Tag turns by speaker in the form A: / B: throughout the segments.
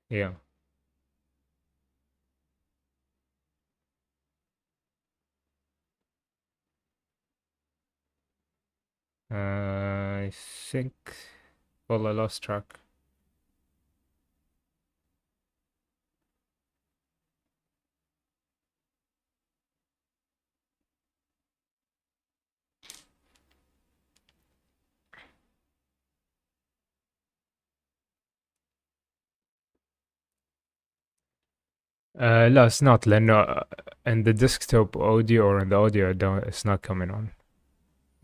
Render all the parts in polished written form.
A: Yeah. I think. Well, I lost track. لا, it's not لأنه in the desktop audio or in the audio, it's not coming on.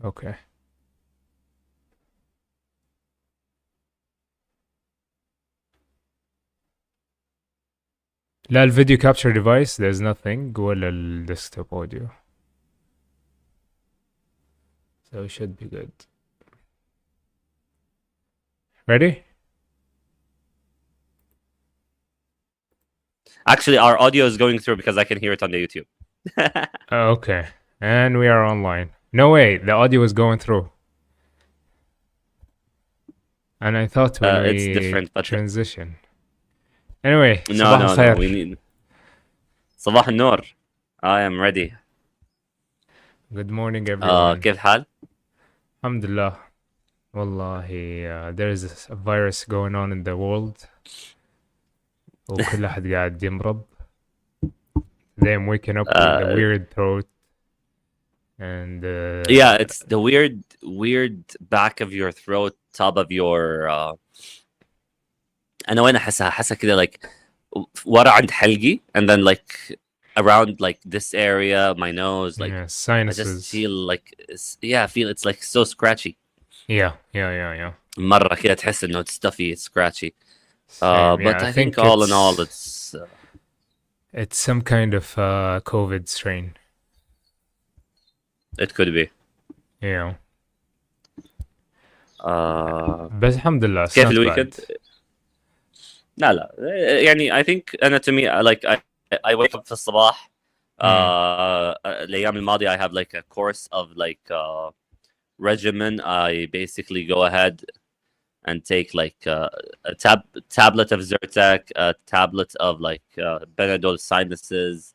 A: Okay. لا, الفيديو capture device there's nothing ولا desktop audio. So it should be good. Ready?
B: Actually, our audio is going through because I can hear it on the YouTube.
A: Okay. And we are online. No way, the audio was going through. And I thought when
B: It's
A: we
B: different, but
A: transition. Anyway,
B: no,
A: صباح
B: no, no. We
A: الخير.
B: need صباح النور. I am ready.
A: Good morning everyone.
B: كيف الحال؟
A: الحمد لله. والله there is a virus going on in the world. وكل أحد قاعد يمرض. Today I'm waking up with a weird throat. And
B: yeah, it's the weird back of your throat, top of your انا وين احسها كده like ورا عند حلقي, and then like around like this area, my nose, like
A: yeah,
B: I
A: sinuses.
B: just feel like feel it's like so scratchy.
A: Yeah.
B: مرة كده تحس انه it's stuffy, it's scratchy.
A: Same,
B: But
A: yeah,
B: I think all in all
A: it's some kind of COVID strain.
B: it could be.
A: Yeah. بس الحمد لله, it's
B: كيف
A: not
B: الويكند؟
A: bad.
B: لا يعني I think أنا to me like I wake up في الصباح. الأيام الماضية I have like a course of like regimen. I basically go ahead and take like a tablet of Zyrtec, a tablet of like Benadryl sinuses,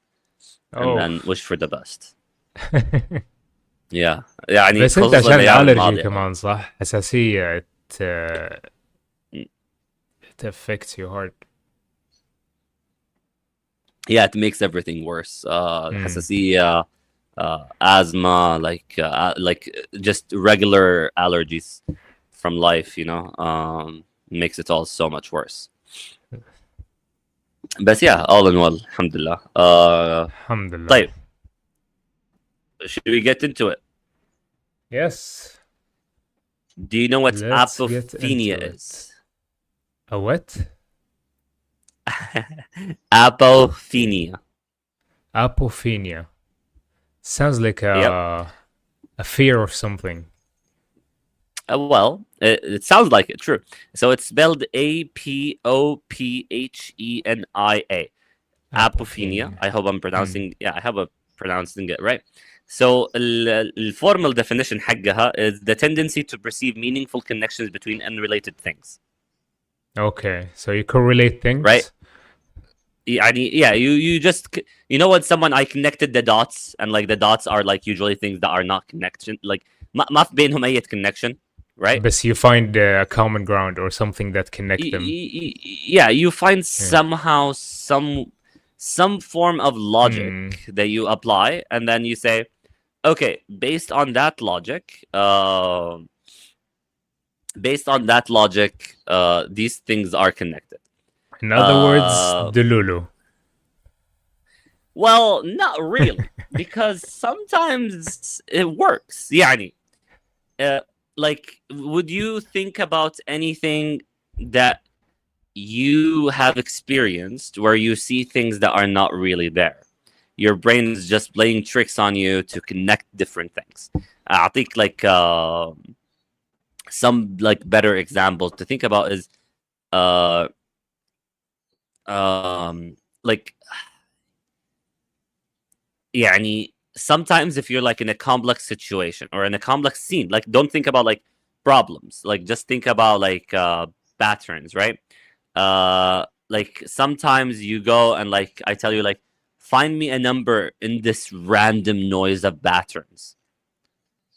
B: and then wish for the best. Yeah, يعني
A: بس انت
B: خصوصا
A: عشان
B: الأيام
A: الالرجي
B: الماضية.
A: كمان صح؟ حساسية it affects you hard.
B: Yeah, it makes everything worse. حساسية, asthma, like just regular allergies from life, you know, makes it all so much worse. But yeah, all in all, alhamdulillah.
A: Alhamdulillah.
B: طيب, should we get into it?
A: Yes.
B: Do you know what
A: Let's
B: apophenia is?
A: A what?
B: Apophenia.
A: Apophenia. Sounds like a fear of something.
B: Well, it sounds like it, true. So it's spelled Apophenia. Apophenia. I hope I'm pronouncing. Yeah, I hope I'm pronouncing it right. So the formal definition حقها is the tendency to perceive meaningful connections between unrelated things.
A: Okay, so you correlate things,
B: right? Yeah, you just, you know, when someone I connected the dots, and like the dots are like usually things that are not connection, like ما في بينهم أي connection, right?
A: But you find a common ground or something that connect them.
B: Yeah, you find somehow some form of logic that you apply, and then you say, okay, based on that logic, these things are connected.
A: In other words, Delulu.
B: Well, not really, because sometimes it works. يعني, like, would you think about anything that you have experienced where you see things that are not really there? Your brain is just playing tricks on you to connect different things. I think like some like better examples to think about is like يعني sometimes if you're like in a complex situation or in a complex scene, like don't think about like problems, like just think about like patterns, right? like sometimes you go and like I tell you like find me a number in this random noise of patterns,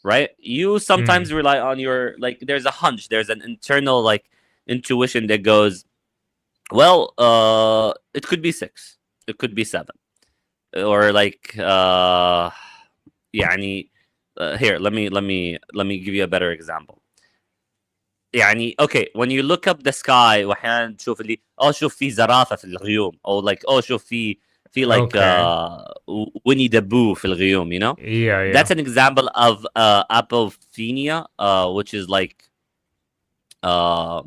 B: right? You
A: Mm.
B: sometimes rely on your like there's a hunch, there's an internal like intuition that goes, well, it could be 6, it could be 7, or like يعني here let me give you a better example. يعني okay, when you look up the sky واحيانا تشوف اللي شوف في زرافة في الغيوم او like شوف في like
A: Okay.
B: Winnie the Pooh في الغيوم, you know?
A: Yeah, yeah.
B: That's an example of apophenia, which is uh,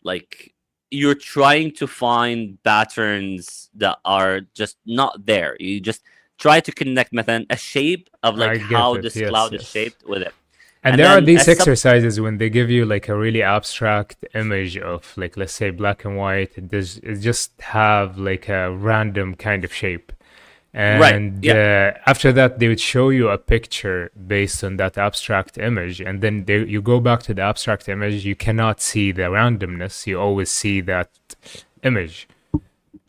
B: like you're trying to find patterns that are just not there. You just try to connect مثلا a shape of
A: I
B: like
A: get
B: how
A: it.
B: this
A: Yes,
B: cloud is
A: yes.
B: shaped with it.
A: And
B: And
A: there are
B: then
A: these exercises when they give you like a really abstract image of like let's say black and white. It just have like a random kind of shape.
B: right,
A: And
B: yeah,
A: after that, they would show you a picture based on that abstract image, and then you go back to the abstract image. You cannot see the randomness. You always see that image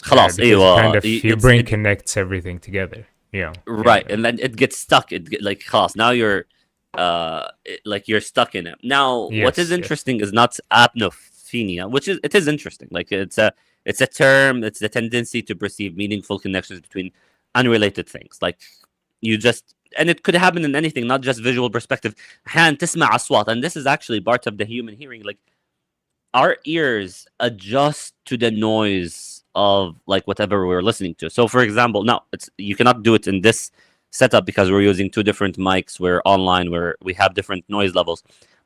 B: خلاص
A: because kind
B: ايوه
A: of your
B: it's
A: brain connects everything together. Yeah,
B: right, and then it gets stuck. Like خلاص now you're like you're stuck in it. Now what is
A: yes, yes,
B: interesting is not apnophenia, which is it is interesting. Like it's a term. It's the tendency to perceive meaningful connections between unrelated things. Like you just and it could happen in anything, not just visual perspective. أحيانا تسمع أصوات, and this is actually part of the human hearing. Like our ears adjust to the noise of like whatever we're listening to. So for example, now it's you cannot do it in this setup because we're using two different mics, we're online, where we have different noise levels.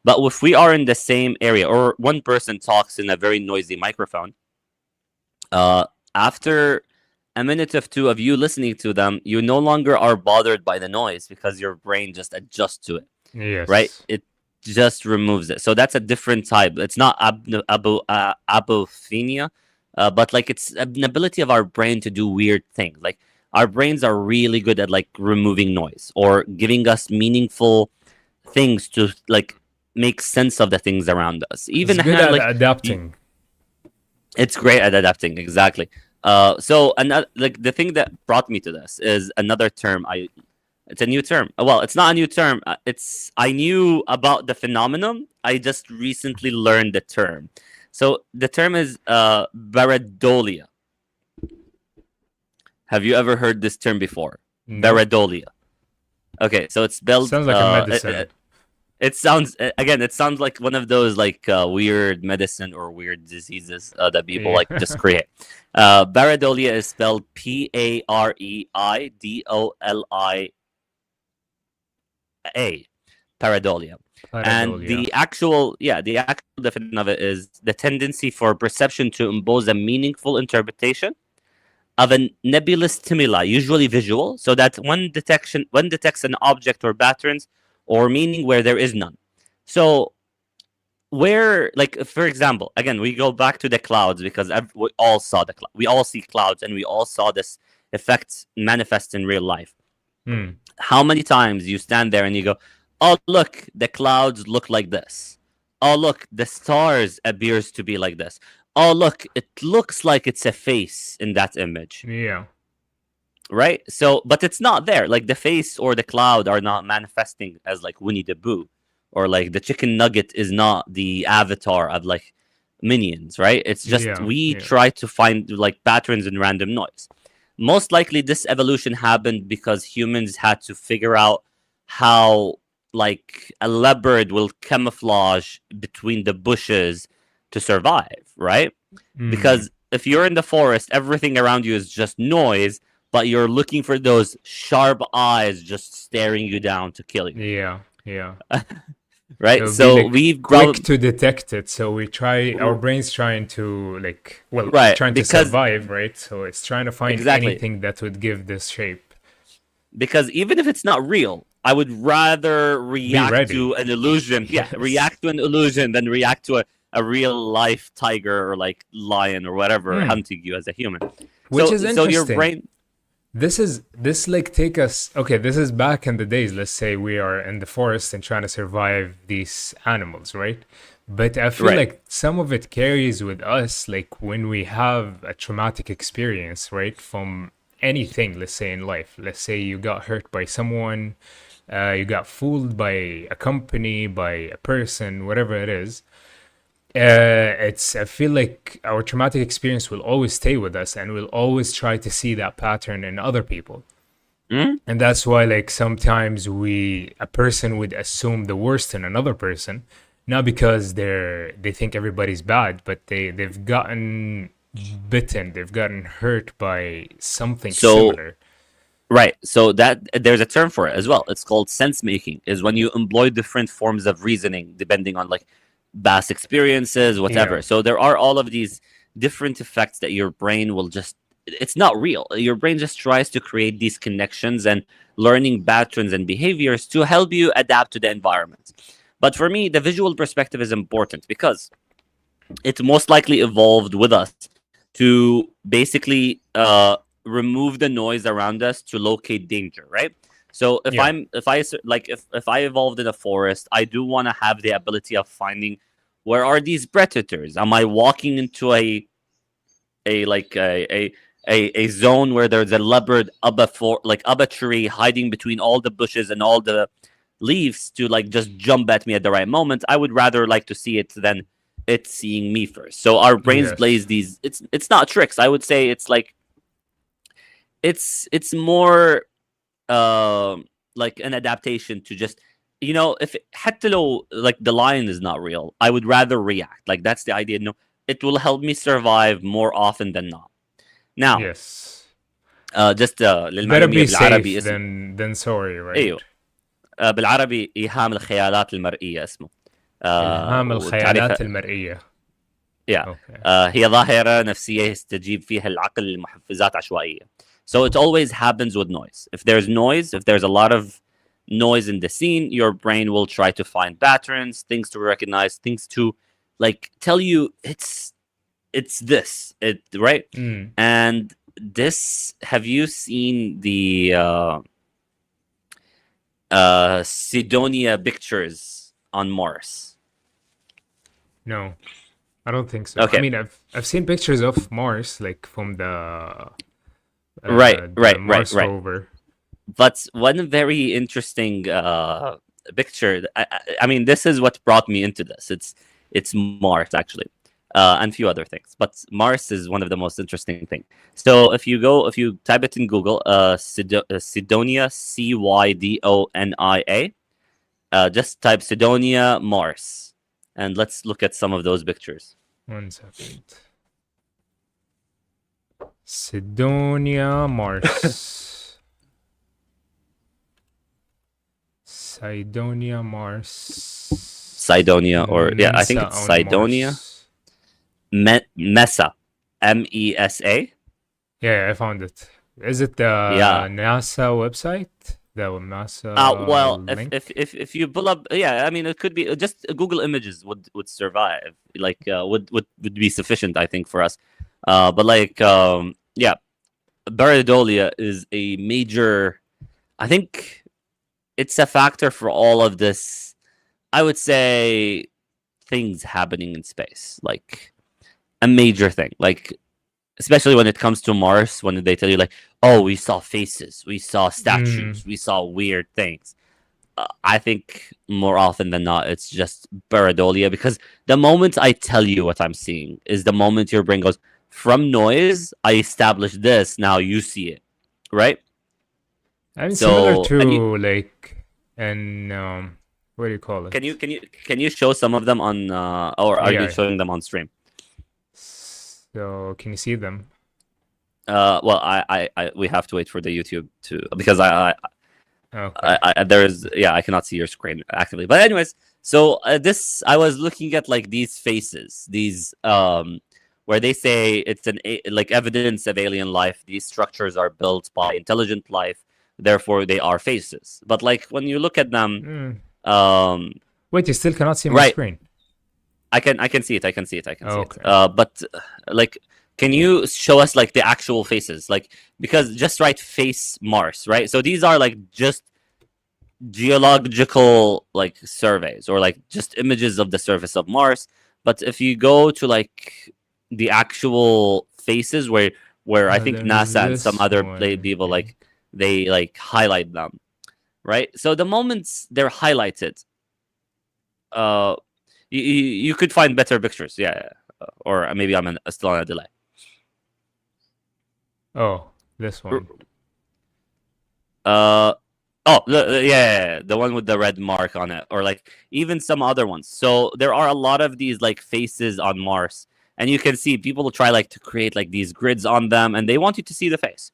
B: But if we are in the same area or one person talks in a very noisy microphone, after a minute or two of you listening to them, you no longer are bothered by the noise because your brain just adjusts to it, right?
A: yes.
B: It just removes it. So that's a different type. It's not apophenia, but like it's an ability of our brain to do weird things. Like our brains are really good at like removing noise or giving us meaningful things to like make sense of the things around us.
A: It's
B: Even
A: good
B: hand
A: at
B: like
A: adapting.
B: it's great at adapting, exactly. So another like the thing that brought me to this is another term. It's a new term. Well, it's not a new term. It's I knew about the phenomenon. I just recently learned the term. So the term is pareidolia. Have you ever heard this term before?
A: Nope.
B: Pareidolia. Okay, so it's spelled.
A: Sounds like a medicine.
B: It sounds again. It sounds like one of those like weird medicine or weird diseases that people
A: Yeah.
B: like just create. Pareidolia is spelled Pareidolia, pareidolia. And
A: Pareidolia.
B: the actual definition of it is the tendency for perception to impose a meaningful interpretation of a nebulous stimuli, usually visual, so that one detects an object or patterns or meaning where there is none. So where, like for example, again we go back to the clouds because we all saw we all see clouds and we all saw this effect manifest in real life.
A: Hmm.
B: How many times you stand there and you go, oh look, the clouds look like this, oh look, the stars appears to be like this, oh look, it looks like it's a face in that image,
A: Yeah.
B: right? So but it's not there. Like the face or the cloud are not manifesting as like Winnie the Pooh, or like the chicken nugget is not the avatar of like minions, right? It's just
A: Yeah.
B: we
A: Yeah.
B: try to find like patterns in random noise. Most likely this evolution happened because humans had to figure out how like a leopard will camouflage between the bushes to survive, right?
A: Hmm.
B: Because if you're in the forest, everything around you is just noise, but you're looking for those sharp eyes just staring you down to kill you,
A: Yeah. Yeah.
B: right?
A: It'll be
B: So
A: like
B: we've
A: quick
B: brought
A: to detect it. So we try, our brain's trying to like, well,
B: right
A: trying to
B: because
A: survive, right? So it's trying to find
B: exactly
A: anything that would give this shape.
B: because even if it's not real, I would rather
A: Be
B: react to
A: ready.
B: an illusion. Yeah,
A: Yes.
B: react to an illusion than react to a real life tiger or like lion or whatever
A: Hmm.
B: hunting you as a human.
A: Which
B: So
A: is
B: so your
A: interesting.
B: brain
A: this like take us okay, this is back in the days. Let's say we are in the forest and trying to survive these animals, right? But I feel
B: Right.
A: like some of it carries with us, like when we have a traumatic experience, right? From anything, let's say in life. Let's say you got hurt by someone, you got fooled by a company, by a person, whatever it is. It's I feel like our traumatic experience will always stay with us, and we'll always try to see that pattern in other people.
B: Hmm.
A: And that's why like sometimes a person would assume the worst in another person, not because they think everybody's bad, but they've gotten bitten, they've gotten hurt by something
B: So
A: similar.
B: right. So that there's a term for it as well. It's called sense making. Is when you employ different forms of reasoning depending on like past experiences,
A: Yeah.
B: whatever. So there are all of these different effects that your brain will just. It's not real. Your brain just tries to create these connections and learning patterns and behaviors to help you adapt to the environment. But for me, the visual perspective is important because it most likely evolved with us to basically remove the noise around us to locate danger, right? So if
A: Yeah.
B: I'm if I s- like if I evolved in a forest, I do want to have the ability of finding where are these predators. Am I walking into a like a zone where there's a leopard up up a tree hiding between all the bushes and all the leaves to like just jump at me at the right moment? I would rather like to see it than it seeing me first. So our brains
A: Yes.
B: plays these. It's not tricks. I would say it's like it's more like an adaptation to just if حتى لو like the lion is not real, I would rather react. Like that's the idea. No, it will help me survive more often than not. Now,
A: Yes.
B: just
A: Better
B: للمعلومية
A: be
B: بالعربي
A: safe
B: اسم
A: than sorry, right?
B: ايوه بالعربي إيهام الخيالات المرئية اسمه
A: إلهام
B: وتعريفها
A: الخيالات المرئية.
B: yeah.
A: Okay.
B: هي ظاهرة نفسية يستجيب فيها العقل لمحفزات عشوائية. So it always happens with noise. If there's a lot of noise in the scene, your brain will try to find patterns, things to recognize, things to like tell you it's this, it right?
A: Mm.
B: And this, have you seen the Sidonia pictures on Mars?
A: No, I don't think so. I
B: Okay.
A: mean, I've seen pictures of Mars, like from
B: Right,
A: the
B: right, right,
A: Mars
B: right.
A: rover.
B: But one very interesting picture. I mean, this is what brought me into this. It's Mars actually, and a few other things. But Mars is one of the most interesting things. So if you type it in Google, Cydonia, Cydonia, just type Cydonia Mars, and let's look at some of those pictures.
A: 1 second. Sidonia Mars. Sidonia Mars.
B: Cydonia, or yeah, I think
A: Mensa
B: it's
A: on
B: Cydonia.
A: Mars.
B: Mesa, Mesa.
A: Yeah, I found it. Is it the
B: Yeah.
A: NASA website? The NASA
B: Well,
A: link?
B: if you pull up, yeah, I mean, it could be just Google Images would survive, like would be sufficient, I think, for us. But like, yeah, Baridolia is a major. I think it's a factor for all of this. I would say things happening in space, like a major thing, like especially when it comes to Mars, when they tell you like, oh, we saw faces, we saw
A: Mm.
B: statues, we saw weird things. I think more often than not, it's just pareidolia, because the moment I tell you what I'm seeing is the moment your brain goes, from noise, I established this, now you see it, right?
A: I mean, similar
B: So, and you
A: to like, and what do you call
B: can you
A: it?
B: can you can you show some of them on, or are you
A: Yeah.
B: showing them on stream?
A: So can you see them?
B: Well, we have to wait for the YouTube to, because
A: Okay.
B: there's, yeah, I cannot see your screen actively, but anyways, so this, I was looking at like these faces, these where they say it's like evidence of alien life. These structures are built by intelligent life, therefore they are faces. But like when you look at them,
A: Mm.
B: um
A: Wait, you still cannot see my
B: right,
A: screen.
B: I can see it, I can see it.
A: Okay.
B: But like, can you show us like the actual faces? Like, because just write face Mars, right? So these are like just geological like surveys or like just images of the surface of Mars. But if you go to like the actual faces where I think
A: There's
B: NASA and some
A: this
B: other
A: one.
B: people
A: Yeah.
B: like they like highlight them, right? So the moments they're highlighted, uh, you could find better pictures, yeah. Or maybe I'm still on a delay.
A: Oh, this one.
B: Uh, yeah, the one with the red mark on it, or like even some other ones. So there are a lot of these like faces on Mars, and you can see people try like to create like these grids on them, and they want you to see the face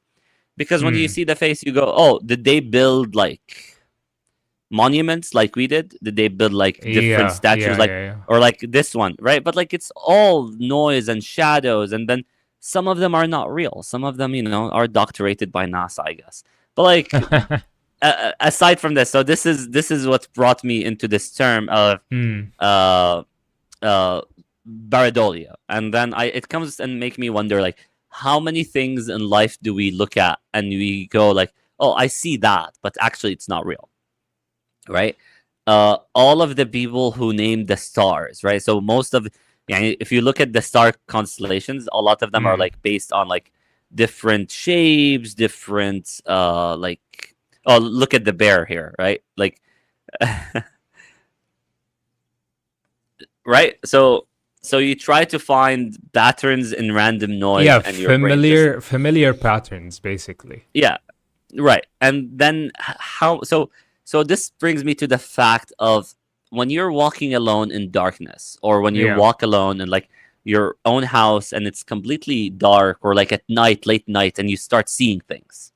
B: because when you
A: Hmm.
B: see the face, you go, "Oh, did they build like monuments like we did? Did they build like different
A: Yeah,
B: statues
A: yeah,
B: like
A: yeah, yeah.
B: or like this one, right?" But like it's all noise and shadows, and then some of them are not real. Some of them, are doctorated by NASA, I guess. But like aside from this, so this is what brought me into this term of
A: Hmm.
B: uh Baradolia, and then it comes and make me wonder like how many things in life do we look at and we go like, oh, I see that, but actually it's not real, right? All of the people who named the stars, right? So most of, yeah, if you look at the star constellations, a lot of them are
A: Hmm.
B: like based on like different shapes, different like, oh, look at the bear here, right? Like, right? So you try to find patterns in random noise,
A: Yeah,
B: and your brain just,
A: familiar patterns, basically.
B: yeah, right. And then how so this brings me to the fact of when you're walking alone in darkness, or when you
A: Yeah.
B: walk alone in like your own house and it's completely dark, or like at night, late night, and you start seeing things,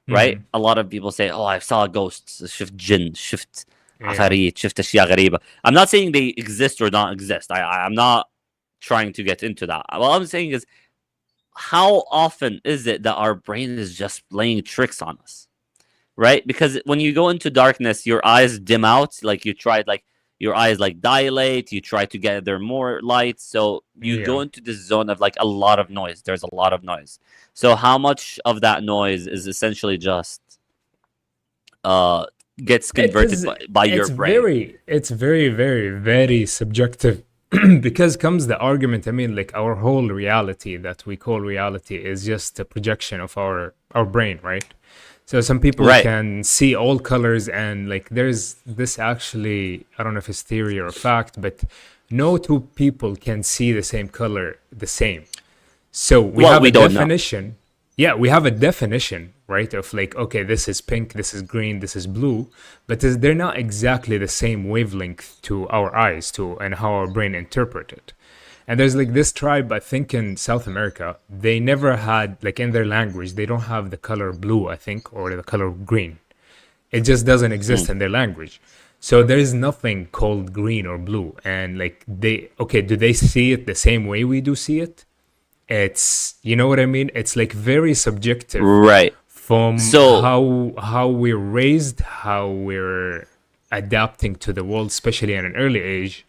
B: right?
A: Hmm.
B: A lot of people say, "Oh, I saw ghosts, shift jinn, shift
A: Yeah.
B: عفاريت, shift أشياء غريبة." I'm not saying they exist or not exist. I'm not trying to get into that. What I'm saying is, how often is it that our brain is just playing tricks on us, right? Because when you go into darkness, your eyes dim out. Like you tried, like your eyes like dilate. You try to gather more light, so you go
A: Yeah.
B: into this zone of like a lot of noise. There's a lot of noise. So how much of that noise is essentially just uh gets
A: It
B: converted
A: is.
B: by your brain?
A: It's very, very, very subjective. Because comes the argument. I mean, like our whole reality that we call reality is just a projection of our brain, right? So some people
B: Right.
A: can see all colors, and like there's this actually, I don't know if it's theory or fact, but no two people can see the same color the same. So we
B: Well,
A: have a
B: we don't know.
A: definition. Yeah, we have a definition, right? Of like, okay, this is pink, this is green, this is blue, but they're not exactly the same wavelength to our eyes, to and how our brain interpret it. And there's like this tribe, I think in South America, they never had like in their language, they don't have the color blue, I think, or the color green. It just doesn't
B: Mm.
A: exist in their language. So there is nothing called green or blue. And like they, okay, do they see it the same way we do see it? It's, you know what I mean? It's like very subjective
B: Right.
A: from
B: So
A: how we're raised, how we're adapting to the world, especially at an early age.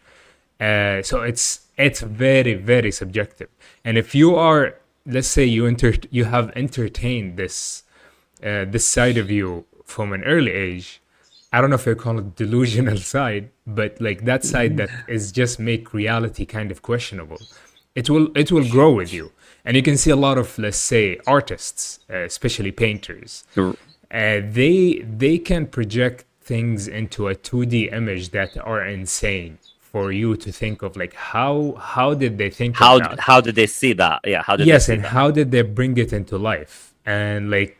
A: So it's very, very subjective. And if you are, let's say you have entertained this side of you from an early age, I don't know if you call it delusional side, but like that side that is just make reality kind of questionable. It will grow with you, and you can see a lot of, let's say, artists, especially painters.
B: r-
A: They can project things into a 2D image that are insane for you to think of, like how did they think of that?
B: how did they see that? Yeah, how did they
A: Yes,
B: see
A: and
B: that?
A: how did they bring it into life? And like,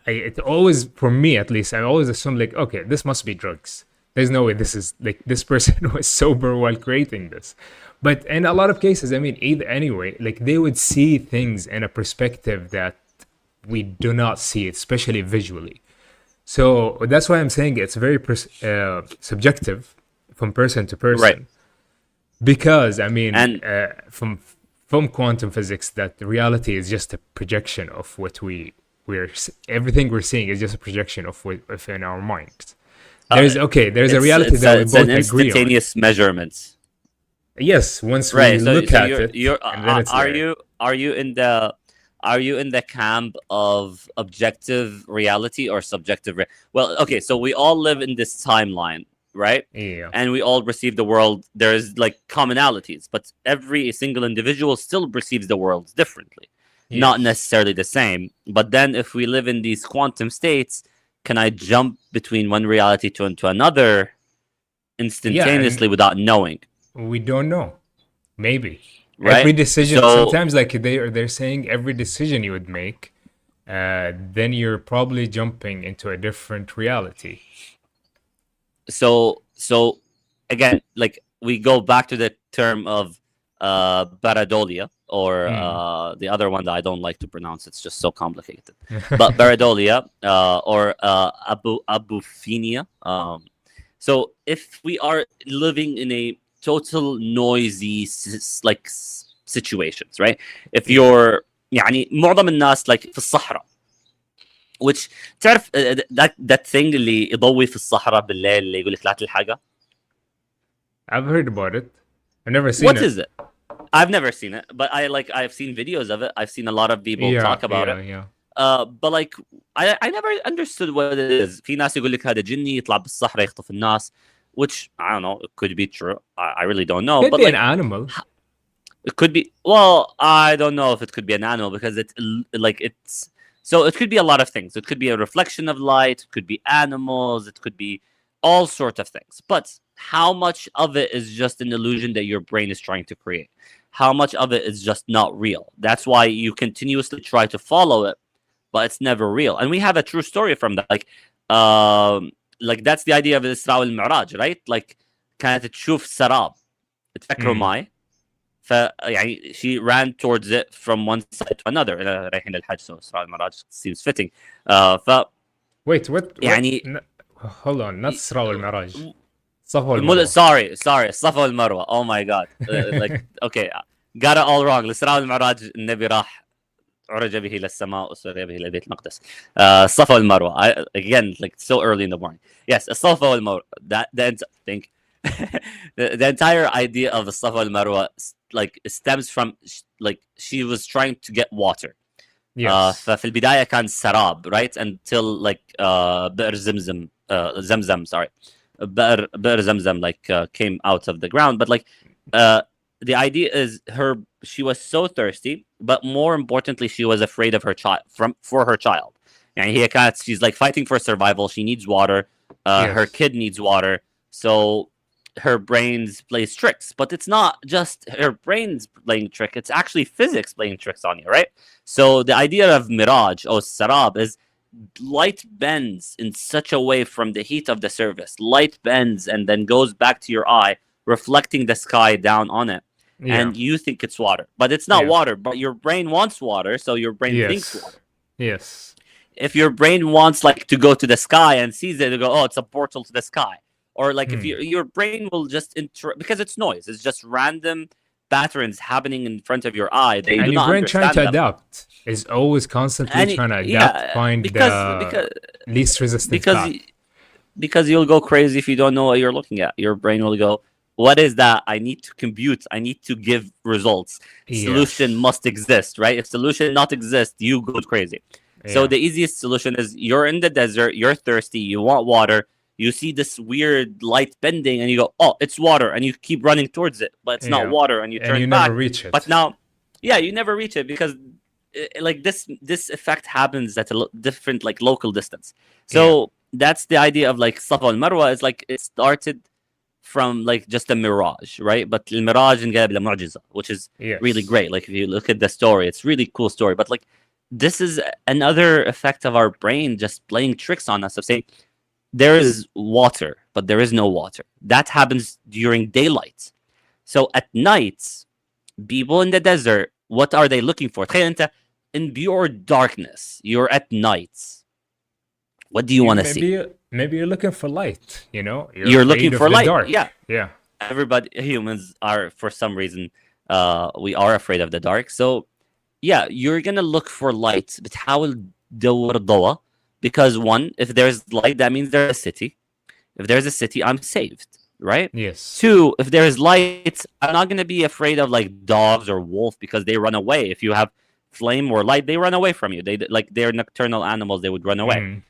A: it always, for me at least, I always assume like, okay, this must be drugs. There's no way this is like this person was sober while creating this. But in a lot of cases, I mean, either anyway, like they would see things in a perspective that we do not see it, especially visually. So that's why I'm saying it's very subjective from person to
B: Right.
A: person. Because I mean,
B: And
A: from quantum physics, that the reality is just a projection of what everything we're seeing is just a projection of what within our minds.
B: uh,
A: There's a reality
B: it's
A: that we
B: it's
A: both
B: an
A: agree on.
B: instantaneous measurement.
A: Yes, once we
B: Right. So
A: look
B: so
A: at
B: you're
A: it,
B: you're
A: and then it's
B: are
A: there.
B: you in the camp of objective reality or subjective well, okay, so we all live in this timeline, right?
A: Yeah.
B: And we all perceive the world, there's like commonalities, but every single individual still perceives the world differently, not
A: Yes.
B: necessarily the same. But then if we live in these quantum states, can I jump between one reality to another
A: Yeah, and
B: instantaneously without knowing?
A: we don't know. Maybe every
B: Right.
A: decision.
B: So
A: Sometimes, like they're saying, every decision you would make, then you're probably jumping into a different reality.
B: so again, like we go back to the term of paradolia, or
A: Mm.
B: the other one that I don't like to pronounce, it's just so complicated, but paradolia, or abuphenia. So if we are living in a total noisy situations, right? If
A: Yeah.
B: you're يعني معظم الناس like في الصحراء, which تعرف that thing اللي يضوي في الصحراء بالليل اللي يقول لك لا تلحقه.
A: I've heard about it. I've never seen
B: What
A: it.
B: is it? I've never seen it, but I've seen videos of it. I've seen a lot of people
A: Yeah,
B: talk about
A: yeah,
B: it.
A: yeah.
B: But like I never understood what it is. في ناس يقول لك هذا جني يطلع بالصحراء يخطف الناس, which I don't know. It could be true. I really don't know.
A: Could
B: But
A: be an
B: like
A: animal.
B: it could be. Well, I don't know if it could be an animal because it's like it's. So it could be a lot of things. It could be a reflection of light. It could be animals. It could be all sorts of things. But how much of it is just an illusion that your brain is trying to create? How much of it is just not real? That's why you continuously try to follow it, but it's never real. And we have a true story from that. Like that's the idea of الإسراء والمعراج, right? Like كانت تشوف سراب تفكروا معي. يعني she ran towards it from one side to another. رايحين للحج, so إسراء والمعراج seems fitting. ف
A: Wait, what?
B: يعني
A: Hold on, not Isra والمعراج. صفا والمروة.
B: sorry الصفا والمروة. Oh my god. Like okay, got it all wrong. الإسراء والمعراج النبي راح عرج به إلى السماء وسري به إلى بيت المقدس. الصفا والمروة. Again, like so early in the morning. Yes, الصفا والمروة. Think the entire idea of the Safa al-Marwa like stems from like she was trying to get water.
A: Yes.
B: ففي البداية كان سراب, right? Until like بئر زمزم, زمزم, sorry, بئر زمزم like came out of the ground. But like the idea is she was so thirsty, but more importantly she was afraid of her child, for her child. يعني هي كانت, she's like fighting for survival. She needs water. Her kid needs water. So her brains plays tricks, but it's not just her brains playing trick, it's actually physics playing tricks on you, right? So the idea of mirage or sarab is light bends in such a way from the heat of the surface. Light bends and then goes back to your eye, reflecting the sky down on it.
A: Yeah.
B: And you think it's water, but it's not water, but your brain wants water, so your brain thinks water.
A: Yes.
B: If your brain wants like to go to the sky and sees it, they go, oh, it's a portal to the sky. Or like if your brain will just because it's noise, it's just random patterns happening in front of your eye. That you
A: and
B: do
A: your
B: not
A: brain trying to
B: them.
A: adapt is always constantly trying to adapt, find the least resistance path.
B: Because you'll go crazy if you don't know what you're looking at. Your brain will go, what is that? I need to compute. I need to give results. Solution must exist, right? If solution not exist, you go crazy. So the easiest solution is you're in the desert, you're thirsty, you want water. You see this weird light bending and you go, oh, it's water. And you keep running towards it, but it's not water. And you turn
A: you
B: back.
A: Never reach it.
B: But now, you never reach it because like this effect happens at a different like local distance. So that's the idea of like Safa al-Marwa is like it started from like just a mirage, right? But al-miraj انقلب إلى معجزة, which is really great. Like if you look at the story, it's really cool story. But like this is another effect of our brain just playing tricks on us of saying, there is water, but there is no water. That happens during daylight. So at night, people in the desert, what are they looking for? In pure darkness, you're at night. What do you want to see?
A: Maybe you're looking for light, you know?
B: You're looking for light.
A: Dark.
B: Yeah. Everybody, humans are, for some reason, we are afraid of the dark. So, yeah, you're going to look for light. بتحاول تدور ضوء. Because one, if there's light, that means there's a city. If there's a city, I'm saved. right?
A: Yes.
B: Two, if there's light, I'm not gonna be afraid of like dogs or wolf because they run away. If you have flame or light, they run away from you. They like they're nocturnal animals. They would run away.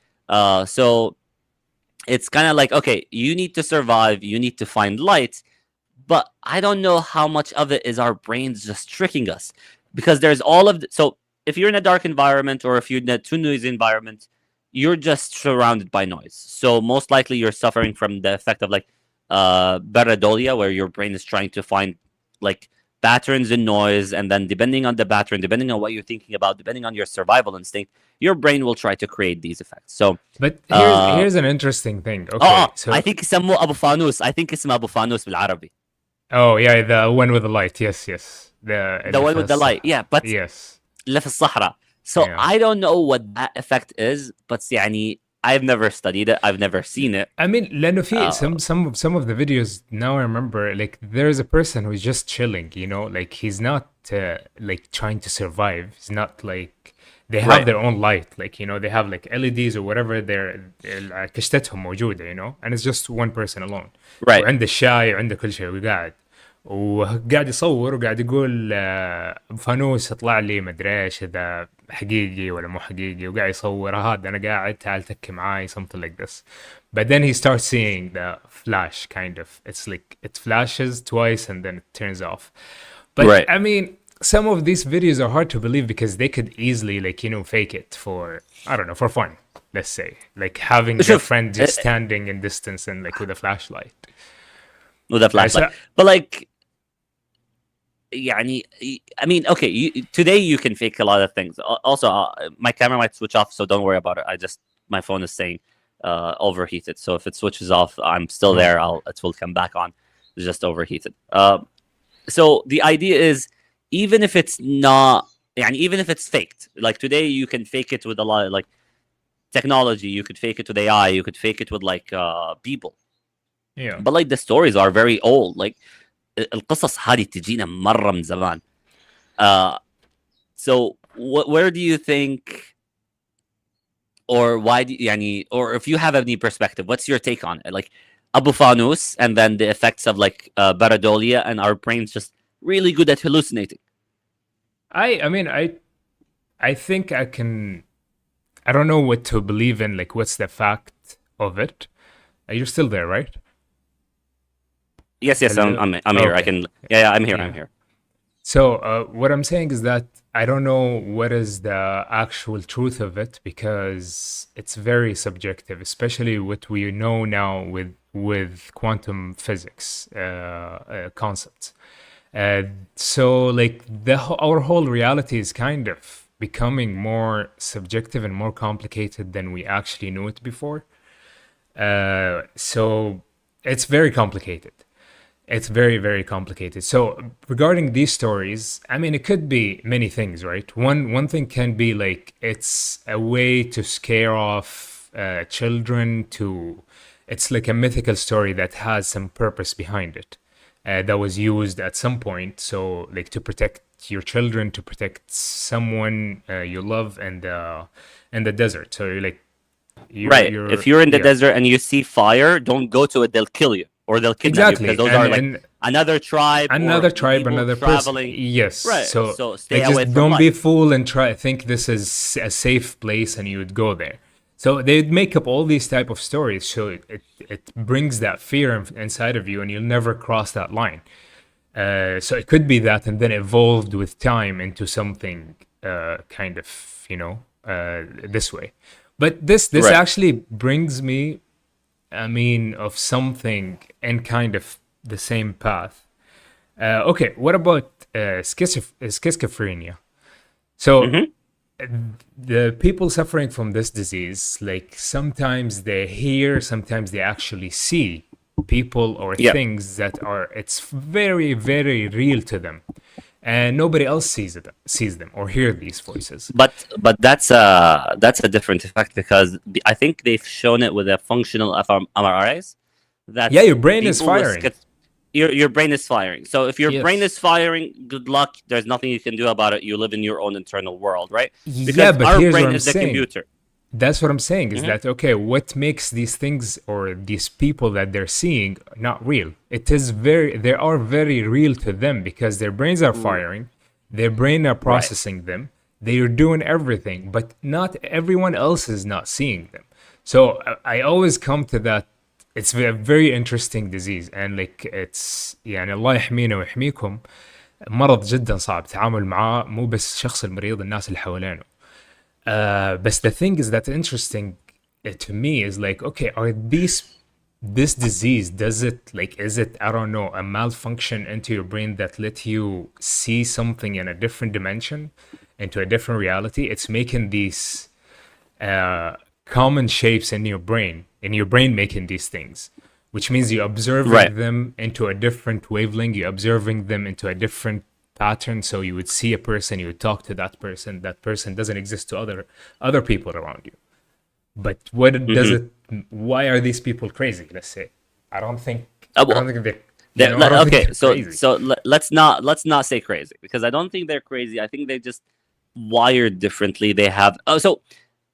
B: So it's kind of like, okay, you need to survive. You need to find light, but I don't know how much of it is our brains just tricking us, because there's all of so if you're in a dark environment or if you're in a too noisy environment, you're just surrounded by noise. So most likely you're suffering from the effect of like pareidolia, where your brain is trying to find like patterns in noise, and then depending on the pattern, depending on what you're thinking about, depending on your survival instinct, your brain will try to create these effects. So
A: but here's an interesting thing. Okay, so
B: I think يسموه ابو فانوس. I think اسمه ابو فانوس بالعربي.
A: Oh yeah, the one with the light. Yes, yes.
B: The one with the light. Yeah, but
A: yes.
B: اللي في الصحراء. So
A: Yeah.
B: I don't know what that effect is, but يعني I've never studied it. I've never seen it.
A: I mean, لأنه في some of the videos now I remember, like there's a person who's just chilling, you know, like he's not like trying to survive. He's not like they have
B: Right.
A: their own light, like you know they have like LEDs or whatever. كشتتهم موجودة, you know, and it's just one person alone.
B: Right.
A: وعنده الشاي وعنده كل شيء وقاعد وقاعد يصور وقاعد يقول فانوس اطلع لي مدري ايش اذا حقيقي ولا مو حقيقي, وقاعد يصور هذا انا قاعد تعال تكي معاي, something like this. But then he starts seeing the flash, kind of. It's like it flashes twice and then it turns off. But
B: Right.
A: I mean, some of these videos are hard to believe because they could easily, like, you know, fake it for, I don't know, for fun, let's say. Like having a
B: Sure.
A: friend just standing in distance and like with a flashlight.
B: With a flashlight.
A: So-
B: But like, يعني, I mean, okay, today you can fake a lot of things. Also, my camera might switch off, so don't worry about it. My phone is saying overheated. So if it switches off, I'm still there. It will come back on. It's just overheated. So the idea is, even if it's not, يعني, even if it's faked, like today you can fake it with a lot of like technology. You could fake it with AI. You could fake it with like people.
A: Yeah.
B: But like the stories are very old. Like القصص هذه تجينا مرة من زمان. So where do you think, or why do يعني, or if you have any perspective, what's your take on it? Like Abu Fanus, and then the effects of like pareidolia, and our brains just really good at hallucinating.
A: I mean, I think I can. I don't know what to believe in. Like, what's the fact of it? You're still there, right?
B: Yes,
A: Hello?
B: I'm here. I
A: Okay.
B: can. Yeah, I'm here.
A: Yeah.
B: I'm here.
A: So what I'm saying is that I don't know what is the actual truth of it because it's very subjective, especially what we know now with quantum physics concepts. So like our whole reality is kind of becoming more subjective and more complicated than we actually knew it before. So it's very complicated. It's very, very complicated. So regarding these stories, I mean, it could be many things, right? One thing can be like it's a way to scare off children. It's like a mythical story that has some purpose behind it that was used at some point. So like to protect your children, to protect someone you love, and in the desert. So you're like,
B: If you're in the
A: yeah.
B: desert and you see fire, don't go to it. They'll kill you. Or they'll kidnap you, because those are like another tribe,
A: another tribe,
B: people
A: another
B: traveling.
A: person. Yes,
B: Right.
A: So
B: stay
A: like,
B: away
A: just
B: from
A: don't be
B: light.
A: fooled and think this is a safe place and you would go there. So they'd make up all these type of stories, so it brings that fear inside of you, and you'll never cross that line. So it could be that, and then evolved with time into something kind of, you know, this way. But this
B: Right.
A: actually brings me, I mean, of something in kind of the same path. Okay, what about schizophrenia? So the people suffering from this disease, like sometimes they hear, sometimes they actually see people or
B: Yeah.
A: things that are, it's very, very real to them. And nobody else sees them or hear these voices.
B: But that's a different effect, because I think they've shown it with a functional MRIs. That
A: Yeah, your brain is
B: people with
A: firing.
B: Your brain is firing. So if your
A: Yes.
B: brain is firing, good luck. There's nothing you can do about it. You live in your own internal world, right? Because
A: Yeah, but
B: our
A: here's
B: brain
A: what I'm
B: is the
A: saying.
B: computer.
A: That's what I'm saying, is
B: Mhm.
A: that okay, what makes these things or these people that they're seeing not real? It is they are very real to them because their brains are
B: R-
A: firing, their brain are
B: Right.
A: processing them, they are doing everything, but not everyone else is not seeing them. So I always come to that. It's a very interesting disease, and like it's يعني الله يحمينا ويحميكم. مرض جدا صعب التعامل معاه، مو بس الشخص المريض، الناس اللي حوالينه. But the thing is that interesting to me is like, okay, are this disease, does it like, is it, I don't know, a malfunction into your brain that let you see something in a different dimension, into a different reality? It's making these common shapes in your brain making these things, which means you're
B: Right.
A: observing them into a different wavelength, you're observing them into a different pattern. So you would see a person, you would talk to that person doesn't exist to other people around you. But what does
B: Hmm.
A: it, why are these people crazy, let's say? I don't think I don't
B: Well,
A: think they, I don't think
B: okay.
A: they're
B: So
A: crazy.
B: let's not say crazy, because I don't think they're crazy. I think they just wired differently. They have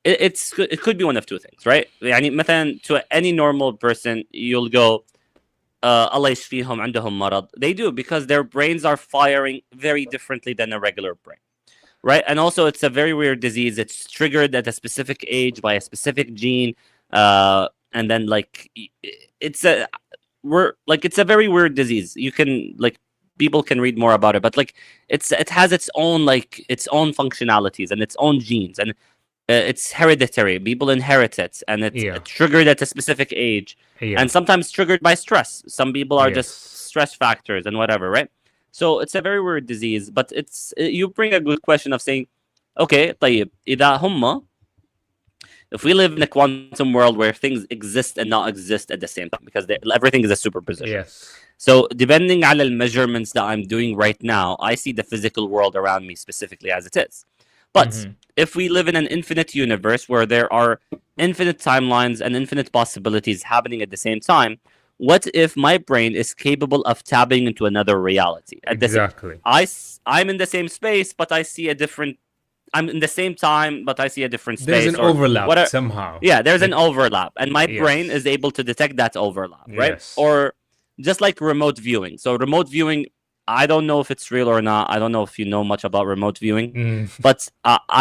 B: it could be one of two things, right? يعني مثلا to any normal person you'll go الله يشفيهم عندهم مرض. They do, because their brains are firing very differently than a regular brain, right? And also it's a very weird disease. It's triggered at a specific age by a specific gene, and then like it's a it's a very weird disease. You can like people can read more about it, but like it has its own functionalities and its own genes, and it's hereditary. People inherit it, and it's
A: Yeah.
B: triggered at a specific age,
A: Yeah.
B: and sometimes triggered by stress. Some people are just
A: Yes.
B: stress factors and whatever, right? So it's a very weird disease, but you bring a good question of saying, okay, طيب إذا هم if we live in a quantum world where things exist and not exist at the same time, because everything is a superposition.
A: Yes.
B: So depending on the measurements that I'm doing right now, I see the physical world around me specifically as it is. But
A: Mm-hmm.
B: if we live in an infinite universe where there are infinite timelines and infinite possibilities happening at the same time, what if my brain is capable of tapping into another reality at the same?
A: Exactly.
B: I'm in the same space, but I see a different. I'm in the same time, but I see a different
A: There's an
B: space, or
A: overlap
B: whatever.
A: somehow.
B: Yeah, there's an
A: Like,
B: overlap, and my brain
A: yes.
B: is able to detect that overlap, right?
A: Yes.
B: Or just like remote viewing. So remote viewing, I don't know if it's real or not. I don't know if you know much about remote viewing,
A: Mm,
B: but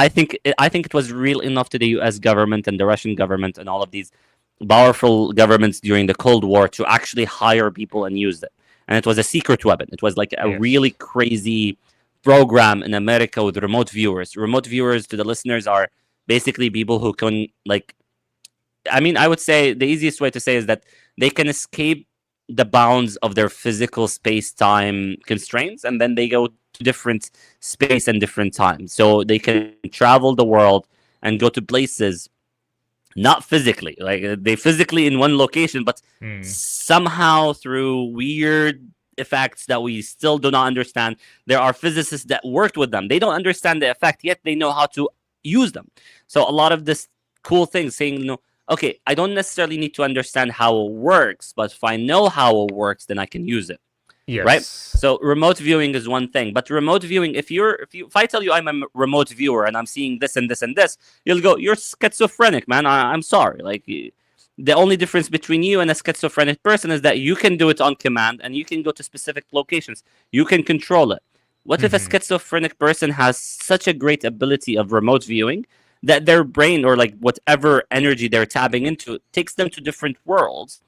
B: I think it was real enough to the U.S. government and the Russian government and all of these powerful governments during the Cold War to actually hire people and use it. And it was a secret weapon. It was like a really
A: yes.
B: crazy program in America with remote viewers. Remote viewers, to the listeners, are basically people who can like I mean, I would say the easiest way to say is that they can escape the bounds of their physical space time constraints, and then they go to different space and different time. So they can travel the world and go to places not physically, like they physically in one location, but
A: Mm,
B: somehow through weird effects that we still do not understand. There are physicists that worked with them. They don't understand the effect, yet they know how to use them. So a lot of this cool things saying, okay, I don't necessarily need to understand how it works, but if I know how it works, then I can use it, right?
A: yes.
B: So remote viewing is one thing, but remote viewing, if I tell you I'm a remote viewer and I'm seeing this and this and this, you'll go, you're schizophrenic, man. I'm sorry. Like the only difference between you and a schizophrenic person is that you can do it on command and you can go to specific locations. You can control it. What if a
A: Mm-hmm.
B: schizophrenic person has such a great ability of remote viewing that their brain or like whatever energy they're tapping into takes them to different worlds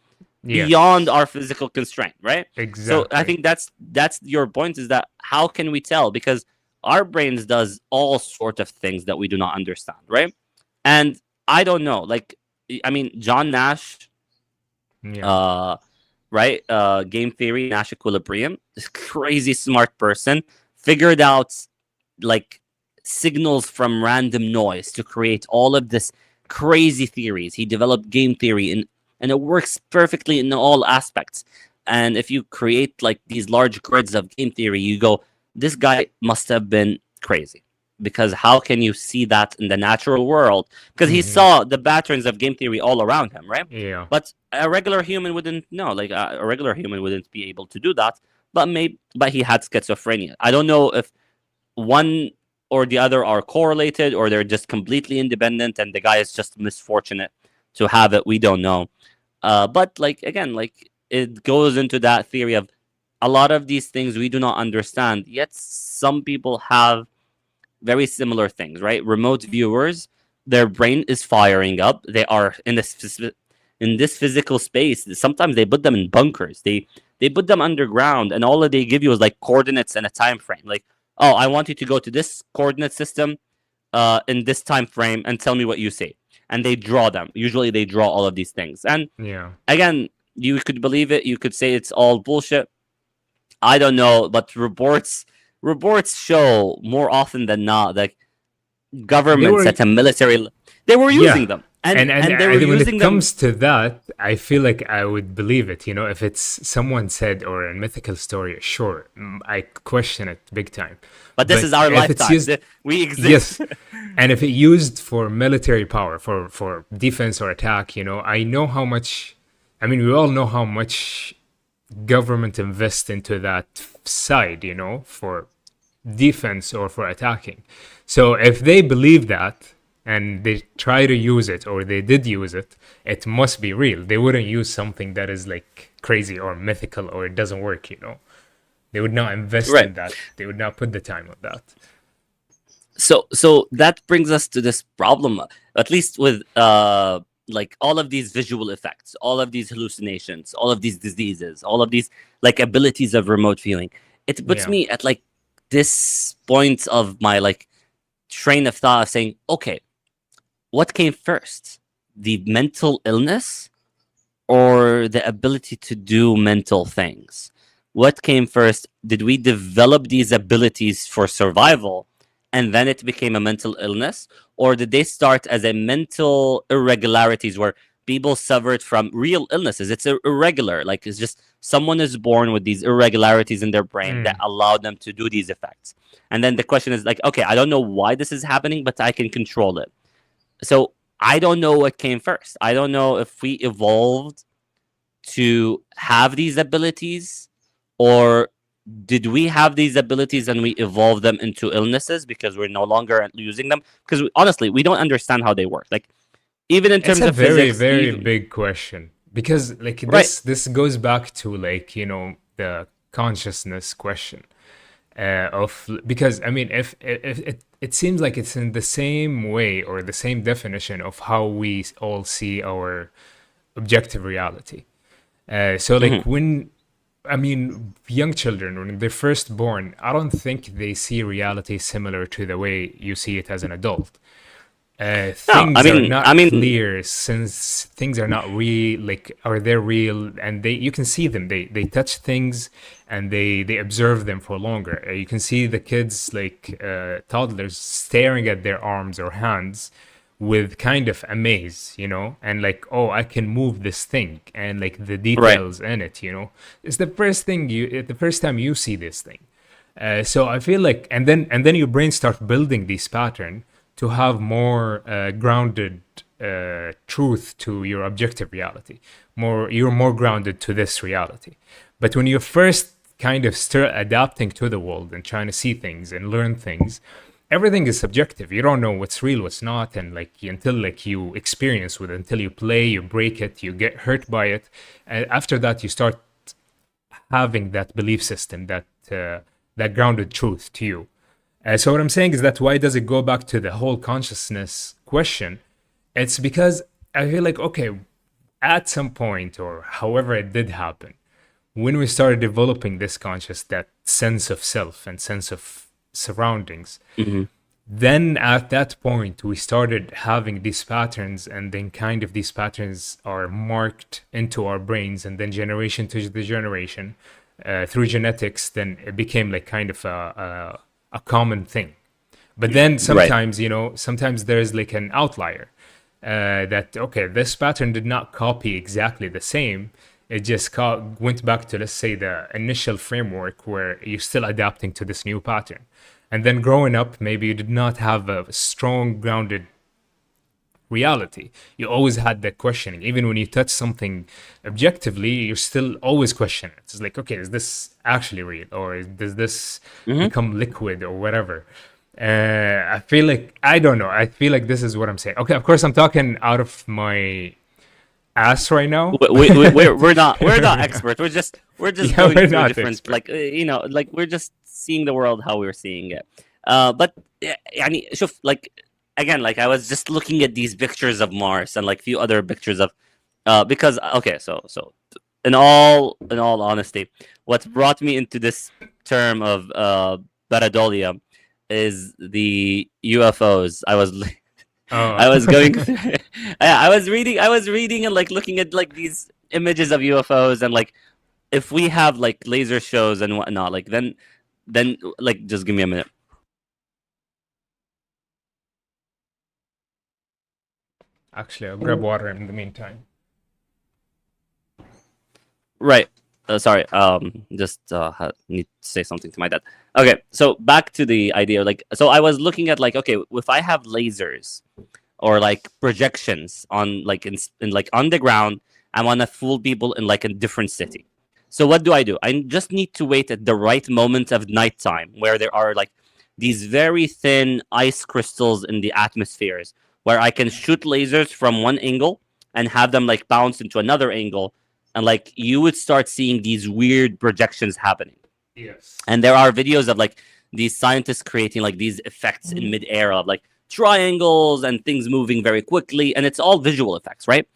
B: beyond
A: Yes.
B: our physical constraint, right? So I
A: Exactly.
B: think that's your point, is that how can we tell? Because our brains does all sort of things that we do not understand, right? And I don't know, like I mean, John Nash,
A: Yeah.
B: uh, right? Game theory, Nash equilibrium. This crazy smart person figured out like signals from random noise to create all of this crazy theories. He developed game theory and it works perfectly in all aspects. And if you create like these large grids of game theory, you go, this guy must have been crazy. Because how can you see that in the natural world? Because he
A: Mm-hmm.
B: saw the patterns of game theory all around him, right?
A: Yeah.
B: But a regular human wouldn't know. Like a regular human wouldn't be able to do that. But he had schizophrenia. I don't know if one. or the other are correlated, or they're just completely independent and the guy is just misfortunate to have it. We don't know. But like again, like it goes into that theory of a lot of these things we do not understand, yet some people have very similar things, right? Remote viewers, their brain is firing up. They are in this physical space. Sometimes they put them in bunkers. They put them underground, and all that they give you is like coordinates and a time frame. Like, oh, I want you to go to this coordinate system in this time frame and tell me what you say. And they draw them. Usually they draw all of these things. And
A: Yeah.
B: again, you could believe it. You could say it's all bullshit. I don't know, but reports show more often than not that governments at a military they were using them. And they were
A: when
B: using
A: it comes to that, I feel like I would believe it. You know, if it's someone said or a mythical story, sure, I question it big time.
B: But this is our lifetime. We exist.
A: Yes, and if it used for military power, for defense or attack, you know, I know how much. I mean, we all know how much government invests into that side, you know, for defense or for attacking. So if they believe that, and they try to use it, or they did use it, it must be real. They wouldn't use something that is like crazy or mythical or it doesn't work, you know. They would not invest in that. They would not put the time on that.
B: So that brings us to this problem, at least with like all of these visual effects, all of these hallucinations, all of these diseases, all of these like abilities of remote viewing. It puts me at like this point of my like train of thought of saying, okay, what came first, the mental illness or the ability to do mental things? What came first? Did we develop these abilities for survival and then it became a mental illness? Or did they start as a mental irregularities where people suffered from real illnesses? It's irregular. Like it's just someone is born with these irregularities in their brain that allow them to do these effects. And then the question is like, okay, I don't know why this is happening, but I can control it. So I don't know what came first. I don't know if we evolved to have these abilities, or did we have these abilities and we evolved them into illnesses because we're no longer using them? Because honestly, we don't understand how they work. Like even in terms of physics,
A: very big question, because like this goes back to like, you know, the consciousness question. Because I mean, if it seems like it's in the same way or the same definition of how we all see our objective reality. So like when, I mean, young children, when they're first born, I don't think they see reality similar to the way you see it as an adult. Things are not clear, since things are not real, like, are they real? And you can see them, they touch things and they observe them for longer. You can see the kids, like toddlers, staring at their arms or hands with kind of amaze, you know, and like, oh, I can move this thing, and like the details in it, you know. It's the first time you see this thing. So I feel like, and then your brain starts building this pattern to have more grounded truth to your objective reality. You're more grounded to this reality. But when you first kind of start adapting to the world and trying to see things and learn things, everything is subjective. You don't know what's real, what's not, and like until like you experience with it, until you play, you break it, you get hurt by it, and after that you start having that belief system, that grounded truth to you. So what I'm saying is that why does it go back to the whole consciousness question? It's because I feel like, okay, at some point, or however it did happen, when we started developing this that sense of self and sense of surroundings, then at that point we started having these patterns, and then kind of these patterns are marked into our brains, and then generation to the generation through genetics, then it became like kind of a common thing. But then sometimes, you know, sometimes there's like an outlier that, okay, this pattern did not copy exactly the same. It just went back to, let's say, the initial framework where you're still adapting to this new pattern. And then growing up, maybe you did not have a strong, grounded reality. You always had that questioning. Even when you touch something objectively, you're still always questioning it. It's like, okay, is this actually real? Or does this become liquid or whatever? I feel like, I don't know. I feel like this is what I'm saying. Okay, of course I'm talking out of my ass right now.
B: We're not experts. We're just
A: Yeah,
B: going
A: we're
B: through
A: not
B: different
A: experts.
B: like like we're just seeing the world how we're seeing it. But يعني شوف like again like I was just looking at these pictures of Mars and like few other pictures of because okay so in all honesty, what brought me into this term of pareidolia is the UFOs.
A: Oh.
B: I was going through, I was reading and like looking at like these images of UFOs and like if we have like laser shows and whatnot, like then like just give me a minute.
A: Actually, I'll grab water in the meantime.
B: Right. Sorry. Just need to say something to my dad. Okay. So back to the idea. Like, so I was looking at like, okay, if I have lasers or like projections on like in like on the ground, I want to fool people in like a different city. So what do? I just need to wait at the right moment of nighttime where there are like these very thin ice crystals in the atmospheres where I can shoot lasers from one angle and have them like bounce into another angle, and like you would start seeing these weird projections happening.
A: Yes.
B: And there are videos of like these scientists creating like these effects in midair of like triangles and things moving very quickly, and it's all visual effects, right?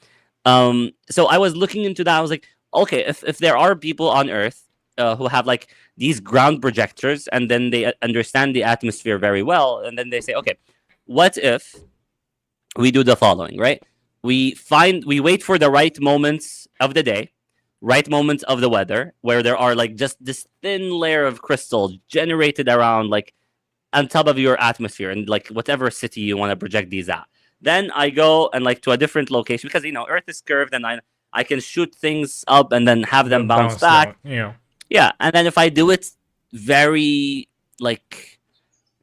B: So I was looking into that. I was like, okay, if there are people on Earth who have like these ground projectors, and then they understand the atmosphere very well, and then they say, okay, what if we do the following, right? We wait for the right moments of the day, right moments of the weather, where there are like just this thin layer of crystal generated around like on top of your atmosphere and like whatever city you want to project these at. Then I go and like to a different location because Earth is curved and I can shoot things up and then have them bounce
A: down.
B: back. Yeah, and then if I do it very like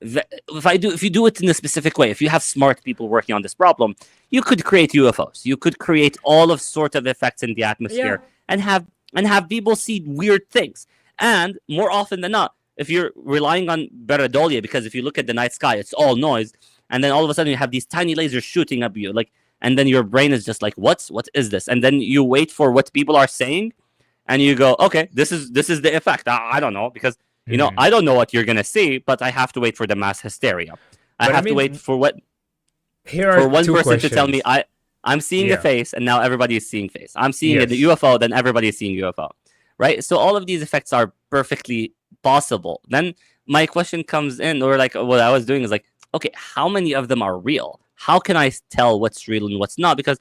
B: if you do it in a specific way, if you have smart people working on this problem, you could create UFOs. You could create all of sort of effects in the atmosphere and have people see weird things. And more often than not, if you're relying on pareidolia, because if you look at the night sky, it's all noise, and then all of a sudden you have these tiny lasers shooting at you, like, and then your brain is just like, what is this? And then you wait for what people are saying, and you go, okay, this is the effect. I don't know because I don't know what you're gonna see, but I have to wait for the mass hysteria. I have to wait for one person to tell me I'm seeing a face, and now everybody is seeing face. I'm seeing a UFO, then everybody is seeing UFO, right? So all of these effects are perfectly possible. Then my question comes in, or like what I was doing is like, okay, how many of them are real? How can I tell what's real and what's not? Because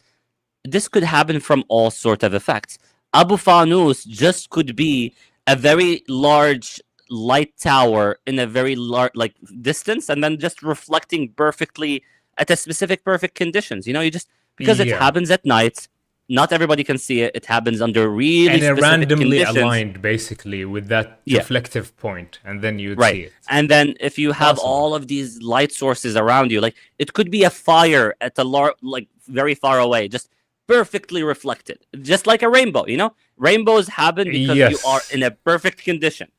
B: this could happen from all sort of effects. Abu Fanus just could be a very large light tower in a very large like distance, and then just reflecting perfectly at a specific perfect conditions. You just because it happens at night. Not everybody can see it. It happens under really
A: and
B: specific
A: randomly
B: conditions.
A: aligned, basically, with that reflective point, and then you'd see it.
B: And then if you have all of these light sources around you, like it could be a fire at a like very far away, just perfectly reflected, just like a rainbow. Rainbows happen because you are in a perfect condition.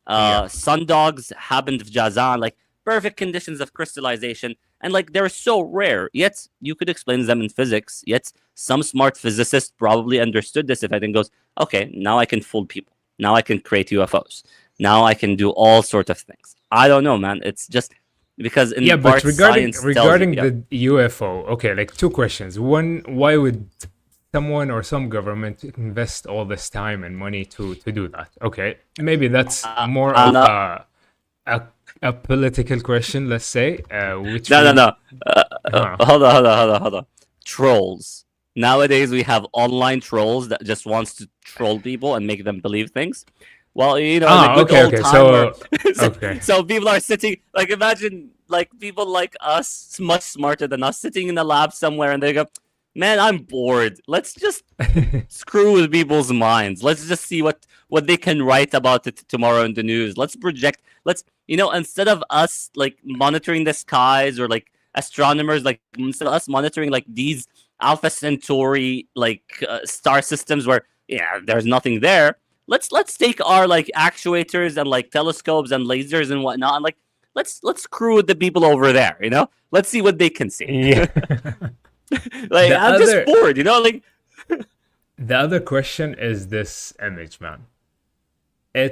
B: Sundogs happened with Jazan, like perfect conditions of crystallization, and like they're so rare, yet you could explain them in physics, yet some smart physicist probably understood this if I then goes, okay, now I can fool people, now I can create UFOs, now I can do all sorts of things. I don't know, man. It's just because in
A: but regarding
B: the
A: UFO, okay, like two questions. One, why would someone or some government invest all this time and money to do that? Okay, maybe that's more of a political question, let's say.
B: No. Hold on. Trolls. Nowadays, we have online trolls that just wants to troll people and make them believe things. Well, in the good old time, so people are sitting, like, imagine, like, people like us, much smarter than us, sitting in a lab somewhere, and they go, man, I'm bored. Let's just screw with people's minds. Let's just see what they can write about it tomorrow in the news. Let's project. Let's, instead of us, like, monitoring the skies or, like, astronomers, like, instead of us monitoring, like, these Alpha Centauri, like, star systems where, there's nothing there. Let's take our like actuators and like telescopes and lasers and whatnot, and like let's screw with the people over there. Let's see what they can see.
A: Yeah.
B: Like
A: The
B: I'm
A: other-
B: just bored. Like
A: The other question is this image, man. Can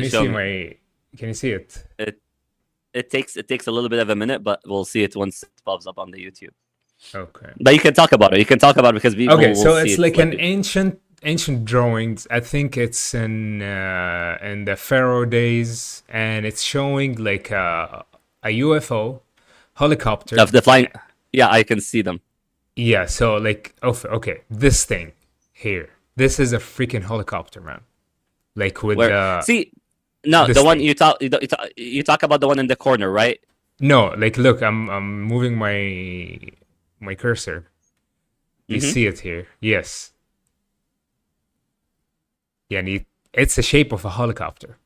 A: you
B: show
A: see
B: me.
A: can you see it?
B: It takes a little bit of a minute, but we'll see it once it pops up on the YouTube.
A: Okay.
B: But you can talk about it. You can talk about it because people
A: Okay,
B: will
A: so
B: see
A: it's
B: it
A: like an ancient drawings. I think it's in the Pharaoh days, and it's showing like a UFO helicopter.
B: of the flying. Yeah, I can see them.
A: Yeah, so like okay, this thing here. This is a freaking helicopter, man. Like with
B: Where see, no,
A: this
B: the one
A: thing.
B: you talk about the one in the corner, right?
A: No, like look, I'm moving my cursor. You
B: Mhm.
A: see it here? Yes. Yeah, and it's the shape of a helicopter.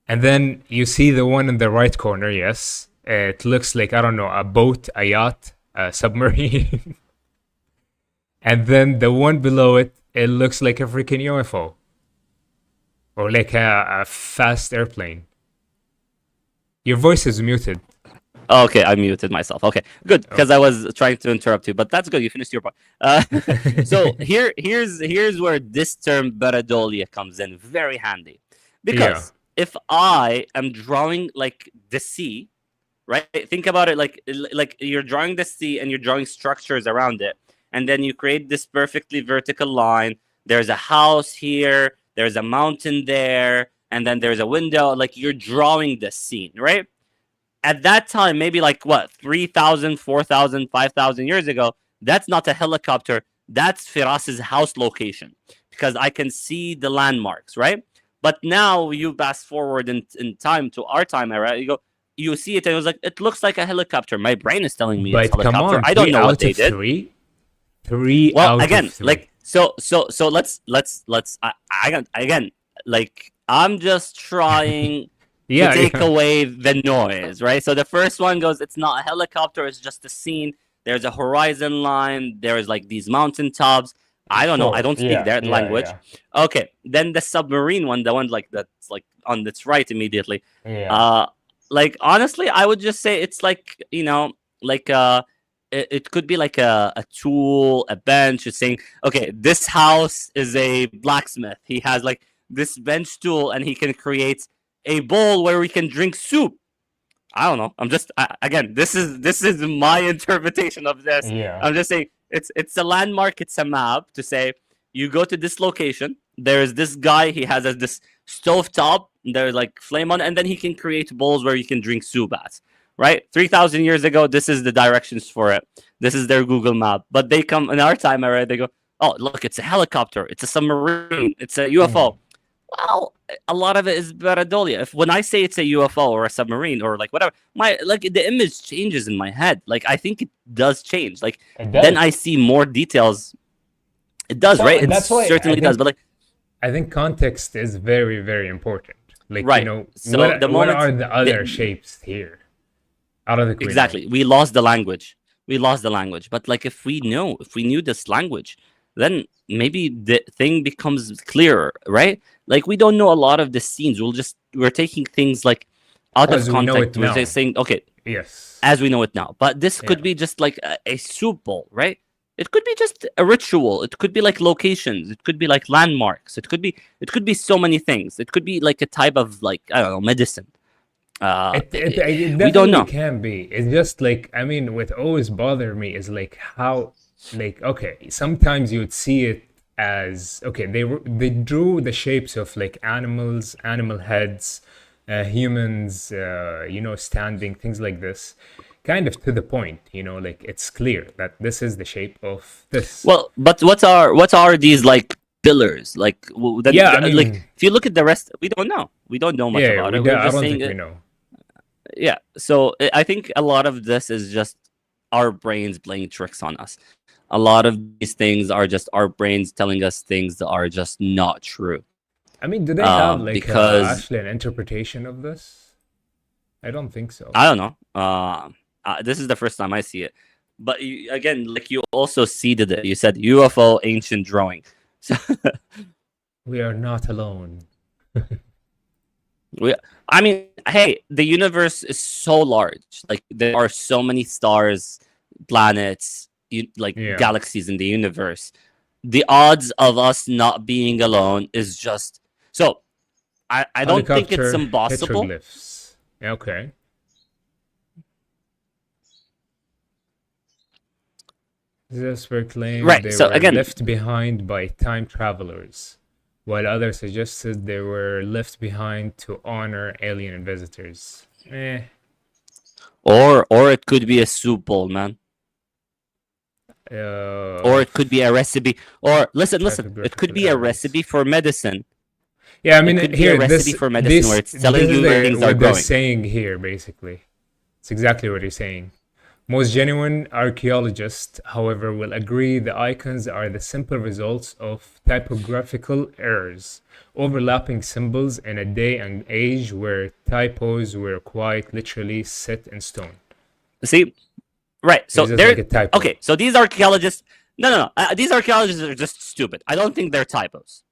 A: And then you see the one in the right corner, yes. It looks like, I don't know, a boat, a yacht, a submarine. And then the one below it, it looks like a freaking UFO. Or like a fast airplane. Your voice is muted.
B: Oh, okay, I muted myself. Okay, good, because I was trying to interrupt you, but that's good. You finished your part. So here's where this term Baradolia comes in very handy, because if I am drawing like the sea, right? Think about it like you're drawing the sea and you're drawing structures around it, and then you create this perfectly vertical line. There's a house here, there's a mountain there, and then there's a window. Like you're drawing the scene, right? At that time, maybe like what, 3,000, 4,000, 5,000 years ago, that's not a helicopter. That's Firas's house location, because I can see the landmarks, right? But now you fast forward in time to our time era, you see it and it was like, it looks like a helicopter. My brain is telling me it's
A: But come
B: helicopter.
A: on,
B: I don't
A: three
B: know what
A: out
B: they
A: of
B: did.
A: three? Three
B: Well,
A: out
B: again,
A: of three.
B: like so let's again, like I'm just trying
A: yeah,
B: to take
A: yeah.
B: away the noise, right? So the first one goes, it's not a helicopter, it's just a scene. There's a horizon line, there's like these mountain tops. I don't know, I don't speak their language.
A: Yeah.
B: Okay, then the submarine one, the one like that's like on its right immediately.
A: Yeah.
B: Like honestly, I would just say it's like, like it could be like a tool, a bench. It's saying, okay, this house is a blacksmith. He has like this bench tool, and he can create a bowl where we can drink soup. I don't know. I'm just again, this is my interpretation of this.
A: Yeah.
B: I'm just saying it's a landmark. It's a map to say you go to this location. There is this guy. He has this stove top. There's like flame on, and then he can create bowls where you can drink soup at. Right, 3,000 years ago, this is the directions for it. This is their Google map. But they come in our time era. They go, oh look, it's a helicopter. It's a submarine. It's a UFO. Well, a lot of it is Baradolia. When I say it's a UFO or a submarine or like whatever, the image changes in my head. Like I think it does change. Like then I see more details. It does, right? It certainly does. But like,
A: I think context is very, very important. Like
B: right.
A: So what are the other shapes here? Out of the
B: exactly, we lost the language. But like, if we knew this language, then maybe the thing becomes clearer, right? Like we don't know a lot of the scenes. We're taking things like out of context. We're just saying, okay,
A: yes,
B: as we know it now. But this could be just like a soup bowl, right? It could be just a ritual. It could be like locations. It could be like landmarks. It could be so many things. It could be like a type of like, I don't know, medicine.
A: It
B: we don't know.
A: Can be. It's just like, I mean, what always bothered me is like how, like, okay, sometimes you would see it as, okay, they drew the shapes of like animals, animal heads, humans, standing, things like this, kind of to the point, like it's clear that this is the shape of this.
B: Well, but what are these like pillars? Like, like if you look at the rest, we don't know. We don't know much about it.
A: I don't think we know.
B: Yeah, so I think a lot of this is just our brains playing tricks on us. A lot of these things are just our brains telling us things that are just not true.
A: I mean, do they have like actually an interpretation of this? I don't think so.
B: I don't know. This is the first time I see it. But again, like you also seeded it. You said UFO ancient drawing. So
A: we are not alone.
B: I mean, hey, the universe is so large. Like there are so many stars, planets,
A: Yeah.
B: galaxies in the universe. The odds of us not being alone is just so. I don't think it's
A: Helicopter
B: impossible.
A: petroglyphs. Okay. This claimed
B: Right.
A: they
B: So
A: were
B: again,
A: left behind by time travelers, while others suggested they were left behind to honor alien visitors.
B: or it could be a soup bowl, man. Or it could be a recipe. Or listen, it could
A: typographical
B: be a
A: errors.
B: recipe for medicine.
A: Yeah, I
B: It
A: mean
B: could be
A: here
B: a recipe for medicine where it's telling you where things are
A: what they're
B: growing.
A: saying here basically. It's exactly what he's saying. Most genuine archaeologists, however, will agree the icons are the simple results of typographical errors, overlapping symbols in a day and age where typos were quite literally set in stone.
B: See, right? So
A: It's just
B: they're
A: like a typo.
B: okay. So these archaeologists, no. These archaeologists are just stupid. I don't think they're typos.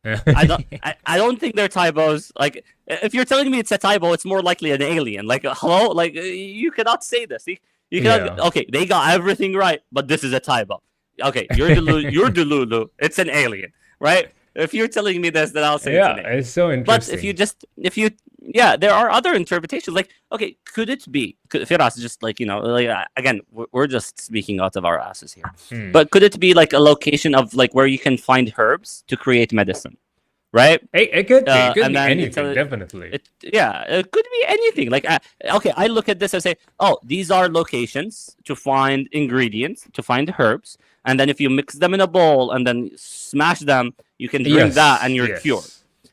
B: I don't think they're typos. Like, if you're telling me it's a typo, it's more likely an alien. Like, hello, like you cannot say this. You cannot.
A: Yeah.
B: Okay, they got everything right, but this is a typo. Okay, you're Delulu. It's an alien, right? If you're telling me this, then I'll say it's
A: Yeah,
B: an alien.
A: it's so
B: But
A: interesting.
B: yeah, there are other interpretations. Like, okay, could it be? Firas, just like again, we're just speaking out of our asses here. But could it be like a location of like where you can find herbs to create medicine, right?
A: It could be. It could
B: And
A: be
B: then
A: anything, definitely.
B: it could be anything. Like, okay, I look at this and say, oh, these are locations to find ingredients, to find herbs, and then if you mix them in a bowl and then smash them, you can drink that and you're cured.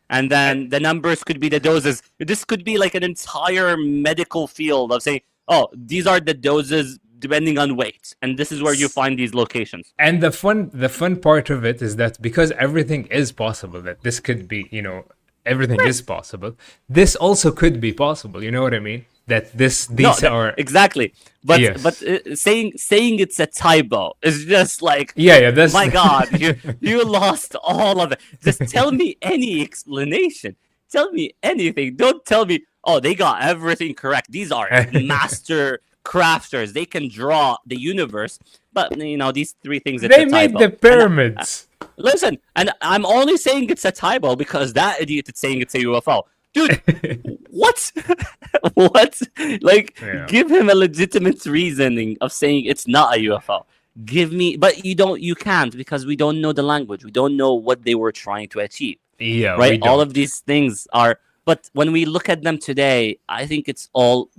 B: And then the numbers could be the doses. This could be like an entire medical field of saying, oh, these are the doses depending on weight, and this is where you find these locations.
A: And the fun part of it is that because everything is possible, that this could be, everything is possible. This also could be possible. You know what I mean? That these are
B: exactly. But
A: yes.
B: saying it's a typo is just like,
A: yeah. That's
B: my God, you lost all of it. Just tell me any explanation. Tell me anything. Don't tell me, oh, they got everything correct. These are master crafters. They can draw the universe. But these three things. It's
A: they
B: a
A: made
B: typo.
A: the pyramids.
B: Listen, and I'm only saying it's a typo because that idiot is saying it's a UFO. Dude, what? What? Like, give him a legitimate reasoning of saying it's not a UFO. Give me, but you can't because we don't know the language. We don't know what they were trying to achieve.
A: Yeah,
B: right. All of these things are, but when we look at them today, I think it's all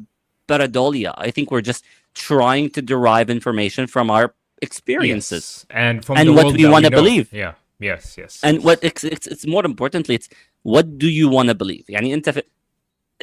B: pareidolia. I think we're just trying to derive information from our experiences
A: and from
B: what we want to believe.
A: Yeah. Yes.
B: And what it's more importantly, it's what do you want to believe?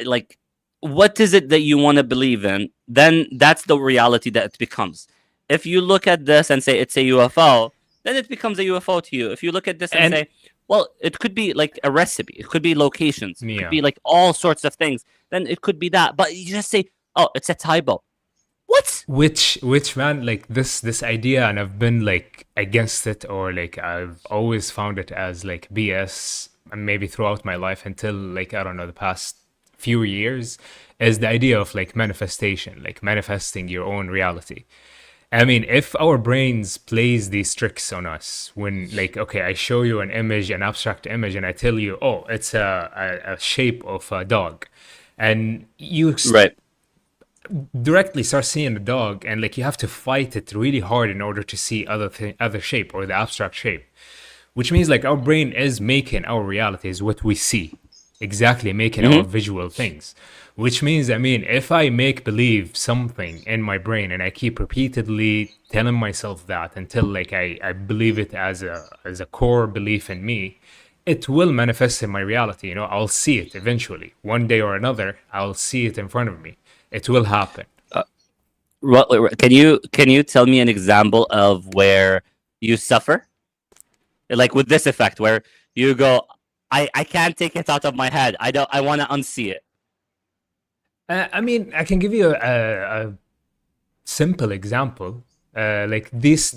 B: Like, what is it that you want to believe in? Then that's the reality that it becomes. If you look at this and say it's a UFO, then it becomes a UFO to you. If you look at this and say, well, it could be like a recipe, it could be locations, it could be like all sorts of things, then it could be that. But you just say, oh, it's a typo. What?
A: Which man, like this idea, and I've been like against it, or like I've always found it as like BS, and maybe throughout my life until like I don't know the past few years, is the idea of like manifestation, like manifesting your own reality. I mean, if our brains plays these tricks on us, when like, okay, I show you an image, an abstract image, and I tell you, oh, it's a shape of a dog, and you directly start seeing the dog, and like you have to fight it really hard in order to see other shape or the abstract shape, which means like our brain is making our reality is what we see, exactly making our visual things. Which means, I mean, if I make believe something in my brain and I keep repeatedly telling myself that until like I believe it as a core belief in me, it will manifest in my reality. I'll see it eventually. One day or another, I'll see it in front of me. It will happen.
B: Can you tell me an example of where you suffer? Like with this effect where you go, I can't take it out of my head. I want to unsee it.
A: I mean, I can give you a simple example. Like this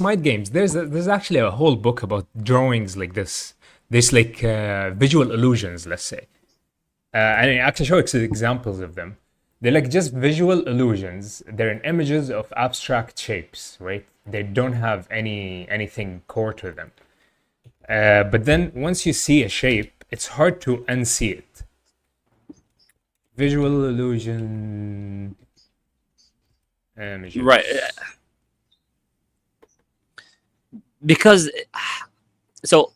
A: mind games. There's actually a whole book about drawings like this. This like visual illusions, let's say. and I actually show examples of them. They're like just visual illusions. They're in images of abstract shapes, right? They don't have anything core to them. But then once you see a shape, it's hard to unsee it. Visual illusion images.
B: Right. Because so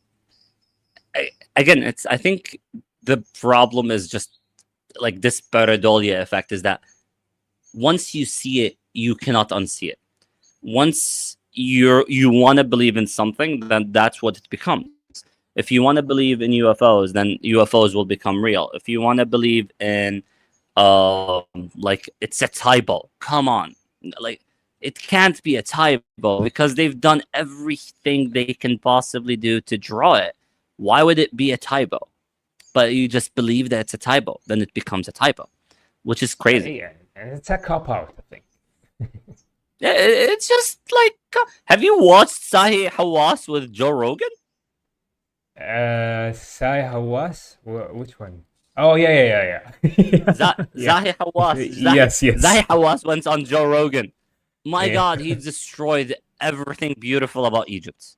B: again, I think the problem is just like this pareidolia effect, is that once you see it, you cannot unsee it. Once you want to believe in something, then that's what it becomes. If you want to believe in UFOs, then UFOs will become real. If you want to believe in like it's a typo, come on, like it can't be a typo because they've done everything they can possibly do to draw it. Why would it be a typo? But you just believe that it's a typo, then it becomes a typo, which is crazy.
A: Yeah, and it's a cop out, I think.
B: It's just like, have you watched Sahih Hawass with Joe Rogan?
A: Sai Hawass? Which one? Oh, yeah.
B: Sahih Hawass.
A: Yes.
B: Sahih Hawass went on Joe Rogan. My
A: Yeah.
B: God, he destroyed everything beautiful about Egypt.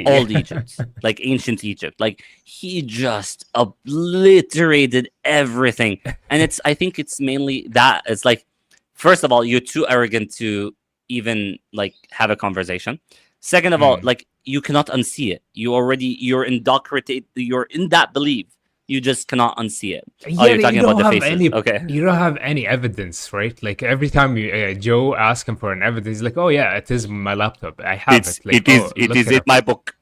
B: Old Egypt, like ancient Egypt. Like he just obliterated everything. And I think it's mainly that. It's like, first of all, you're too arrogant to even like have a conversation. Second of all, like you cannot unsee it. You're indoctrinated. You're in that belief. You just cannot unsee it.
A: Yeah,
B: Oh, you're talking
A: you don't
B: about the
A: have
B: faces. Okay.
A: You don't have any evidence, right? Like every time Joe asks him for an evidence, he's like, "Oh yeah, it is my laptop. I have it. Like,
B: it is
A: look
B: in
A: up."
B: my book.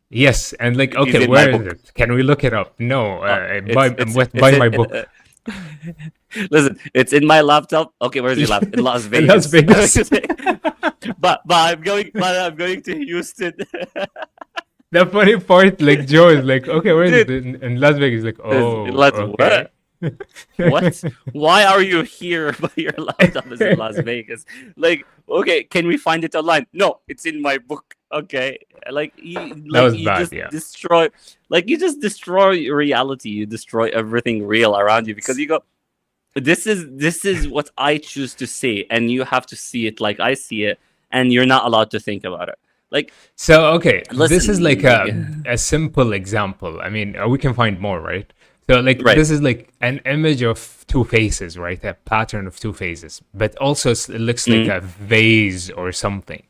A: Yes, and like,
B: It is
A: okay,
B: in my
A: where is
B: book.
A: it? Can we look it up? No, buy
B: It's
A: my book.
B: Listen, it's in my laptop. Okay, where's your laptop? In Las
A: In
B: Vegas.
A: Las Vegas.
B: but I'm going to Houston.
A: The funny part, like Joe is like, okay, where is it? In Las Vegas. Like, oh, okay.
B: What? Why are you here? But your laptop is in Las Vegas. Like, okay, can we find it online? No, it's in my book. Okay, like
A: That was bad,
B: just
A: yeah.
B: destroy, like you just destroy reality. You destroy everything real around you because you go, this is what I choose to see, and you have to see it like I see it, and you're not allowed to think about it. Like,
A: So, okay, this
B: listen,
A: is like
B: like,
A: a simple example. I mean, we can find more, right? So, like,
B: Right.
A: this is like an image of two faces, right? A pattern of two faces, but also it looks like a vase or something.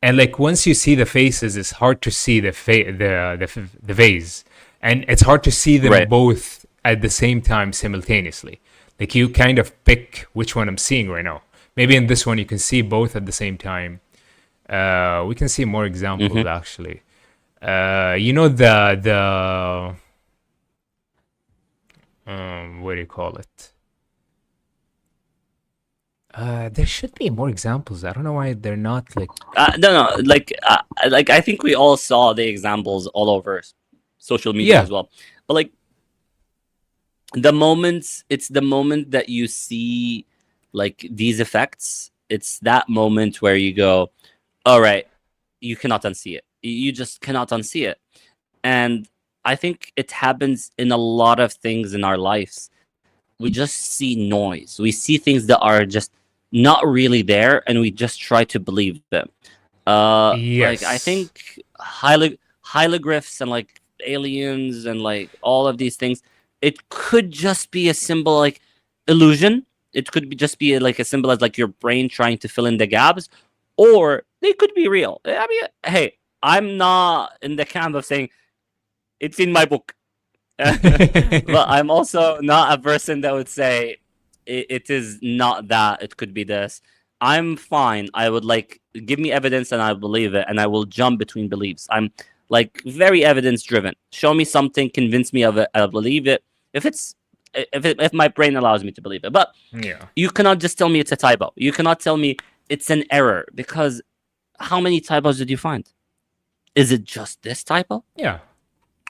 A: And like once you see the faces, it's hard to see the vase, and it's hard to see them
B: Right.
A: both at the same time simultaneously. Like you kind of pick which one I'm seeing right now. Maybe in this one you can see both at the same time. We can see more examples actually. You know the what do you call it? There should be more examples. I don't know why they're not like.
B: no, like I think we all saw the examples all over social media
A: Yeah.
B: as well. But like it's the moment that you see like these effects. It's that moment where you go, all right, you cannot unsee it. You just cannot unsee it. And I think it happens in a lot of things in our lives. We just see noise. We see things that are just not really there, and we just try to believe them. Like I
A: Yes.
B: think hieroglyphs and like aliens and like all of these things, it could just be a symbol like illusion. It could be just be like a symbol as like your brain trying to fill in the gaps, or they could be real. I mean, hey, I'm not in the camp of saying it's in my book. But I'm also not a person that would say it is not that. It could be this. I'm fine. I would like give me evidence and I believe it, and I will jump between beliefs. I'm like very evidence driven. Show me something, convince me of it, I'll believe it. If my brain allows me to believe it. But
A: Yeah.
B: you cannot just tell me it's a typo. You cannot tell me it's an error, because how many typos did you find? Is it just this typo?
A: Yeah.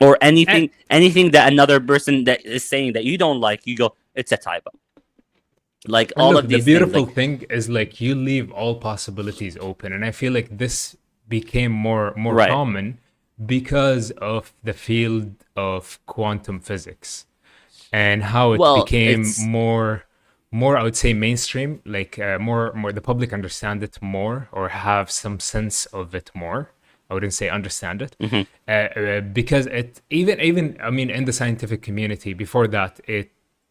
B: Or anything that another person that is saying that you don't like, you go, it's a typo. Like
A: And
B: all
A: look,
B: of
A: the
B: these
A: beautiful
B: things.
A: thing is like you leave all possibilities open, and I feel like this became more
B: Right.
A: common because of the field of quantum physics. and how it
B: Well,
A: became
B: it's
A: more I would say mainstream, like more the public understand it more or have some sense of it more. I wouldn't say understand it,
B: Mhm.
A: because it even I mean in the scientific community before that,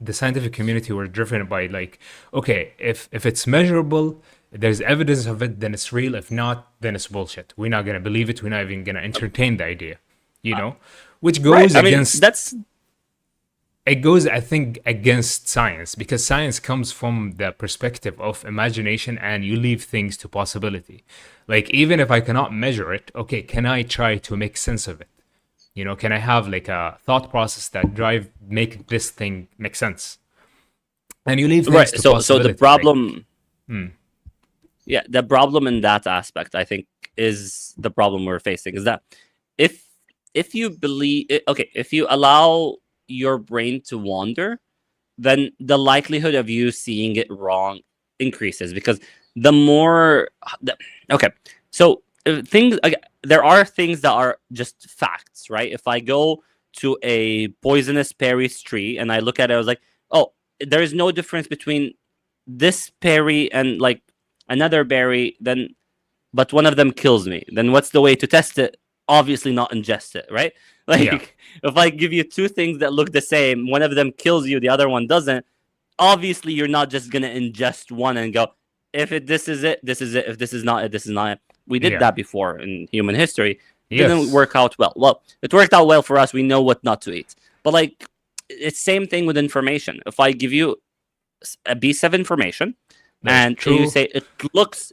A: the scientific community were driven by like, okay, if it's measurable, there's evidence of it, then it's real. If not, then it's bullshit. We're not gonna believe it. We're not even gonna entertain the idea, you know, which
B: right.
A: goes
B: I mean,
A: against
B: that's
A: it goes I think against science, because science comes from the perspective of imagination and you leave things to possibility. Like even if I cannot measure it, okay, can I try to make sense of it? You know, can I have like a thought process that make this thing make sense? And you leave things
B: right.
A: to
B: So the
A: possibility, like
B: problem,
A: hmm,
B: yeah, the problem in that aspect, I think, is the problem we're facing is that if if you believe, okay, if you allow your brain to wander, then the likelihood of you seeing it wrong increases because the more okay, so things okay, there are things that are just facts, right? If I go to a poisonous berries tree and I look at it, I was like, oh, there is no difference between this berry and like another berry, then but one of them kills me, then what's the way to test it? Obviously not ingest it, right?
A: yeah,
B: Like if I give you two things that look the same, one of them kills you, the other one doesn't, obviously you're not just gonna ingest one and go, if this is it, this is it. If this is not it, this is not it. We did
A: yeah,
B: that before in human history. Didn't
A: yes,
B: work out well. Well, it worked out well for us. We know what not to eat. But like it's same thing with information. If I give you a piece of information
A: like
B: and you
A: true,
B: say it looks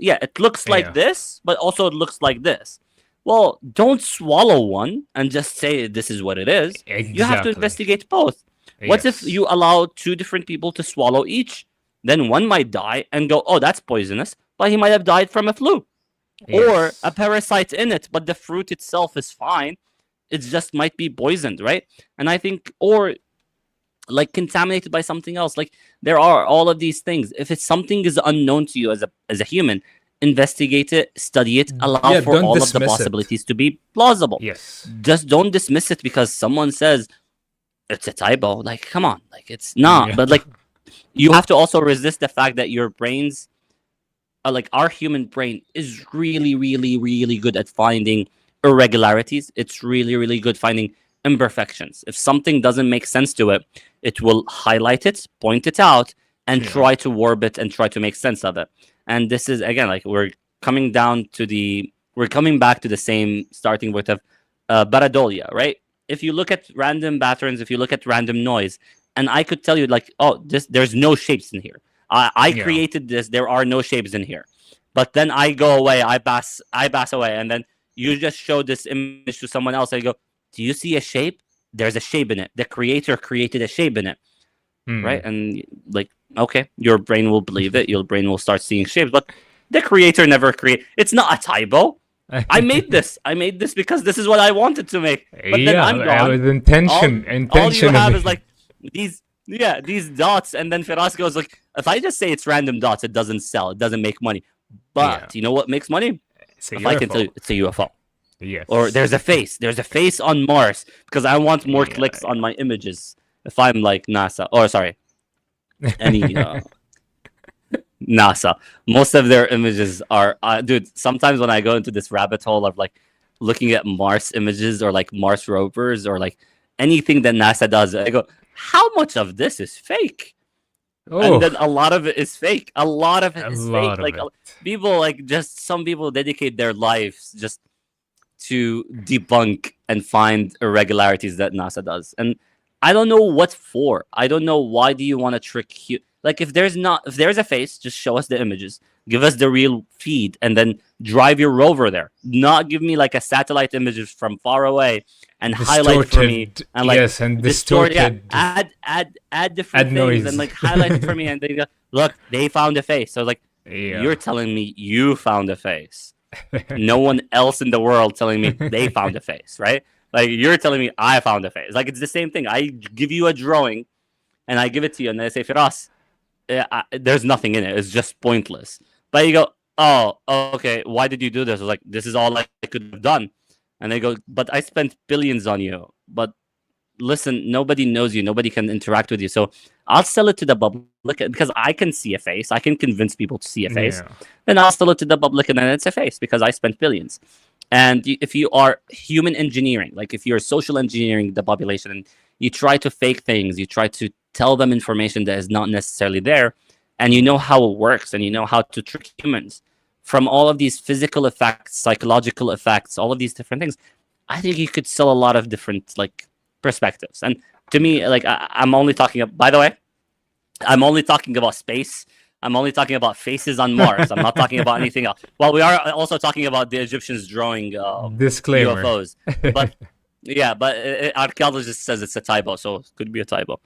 B: like
A: yeah,
B: this, but also it looks like this. Well, don't swallow one and just say this is what it is. You have to
A: exactly,
B: investigate both. What if
A: yes,
B: you allow two different people to swallow each? Then one might die and go, oh, that's poisonous, but he might have died from a flu or a
A: yes,
B: parasite in it, but the fruit itself is fine. It just might be poisoned, right? And I think, or like contaminated by something else. Like there are all of these things. If it's something is unknown to you as a human, investigate it, study it, allow
A: yeah.
B: for
A: Don't
B: all of the
A: dismiss it.
B: possibilities to be plausible.
A: Yes,
B: Just don't dismiss it because someone says it's a typo. Like, come on, like it's not.
A: yeah,
B: But like you have to also resist the fact that your brains like our human brain is really, really, really good at finding irregularities. It's really, really good finding imperfections. If something doesn't make sense to it, it will highlight it, point it out, and
A: yeah,
B: try to warp it and try to make sense of it. And this is again like we're coming back to the same starting point of Baradolia, right? If you look at random patterns, if you look at random noise, and I could tell you like, oh, there's no shapes in here. I
A: yeah.
B: created this. There are no shapes in here. But then I go away. I pass away, and then you just show this image to someone else. I go, do you see a shape? There's a shape in it. The creator created a shape in it, right?
A: Hmm.
B: And like, okay, your brain will believe it. Your brain will start seeing shapes, but the creator never create. It's not a typo. I made this. I made this because this is what I wanted to make. But then I'm
A: Yeah,
B: gone.
A: with
B: all
A: intention,
B: all you
A: intention of
B: have is
A: it.
B: like these dots, and then Firas goes like, if I just say it's random dots, it doesn't sell, it doesn't make money.
A: Yeah,
B: But you know what makes money?
A: it's a
B: If I can tell
A: UFO.
B: you it's a UFO. Or
A: Yes.
B: there's a face on Mars because I want more
A: Yeah,
B: clicks on my images. If I'm like NASA, or sorry, any NASA, most of their images are dude, sometimes when I go into this rabbit hole of like looking at Mars images or like Mars rovers or like anything that NASA does, I go, how much of this is fake? And then
A: oh,
B: a lot of it is fake. A lot of it
A: a
B: is fake.
A: lot of
B: Like
A: it.
B: people, like just some people dedicate their lives just to debunk and find irregularities that NASA does. And I don't know what for. I don't know why do you want to trick you? Like if there's a face, just show us the images. Give us the real feed and then drive your rover there. Not give me like a satellite images from far away and highlight for me
A: Distorted,
B: and like
A: yes, and
B: distort, yeah,
A: distorted.
B: add different
A: Add
B: things and
A: noise.
B: like highlight it for me and they go, look, they found a face. So like you're
A: Yeah.
B: telling me you found a face, no one else in the world telling me they found a face, right? Like you're telling me I found a face. Like it's the same thing. I give you a drawing and I give it to you and I say, Firas, there's nothing in it. It's just pointless. But you go, oh, okay. Why did you do this? I was like, this is all I could have done. And they go, but I spent billions on you. But listen, nobody knows you, nobody can interact with you, so I'll sell it to the public because I can see a face, I can convince people to see a face.
A: Yeah.
B: Then I'll sell it to the public, and then it's a face because I spent billions. And if you are human engineering, like if you're social engineering the population, and you try to fake things, you try to tell them information that is not necessarily there, and you know how it works, and you know how to trick humans from all of these physical effects, psychological effects, all of these different things, I think you could sell a lot of different like perspectives. And to me, like I'm only talking. By the way, I'm only talking about space. I'm only talking about faces on Mars. I'm not talking about anything else. Well, we are also talking about the Egyptians drawing
A: Disclaimer.
B: UFOs. But yeah, but archaeologist says it's a typo, so it could be a typo.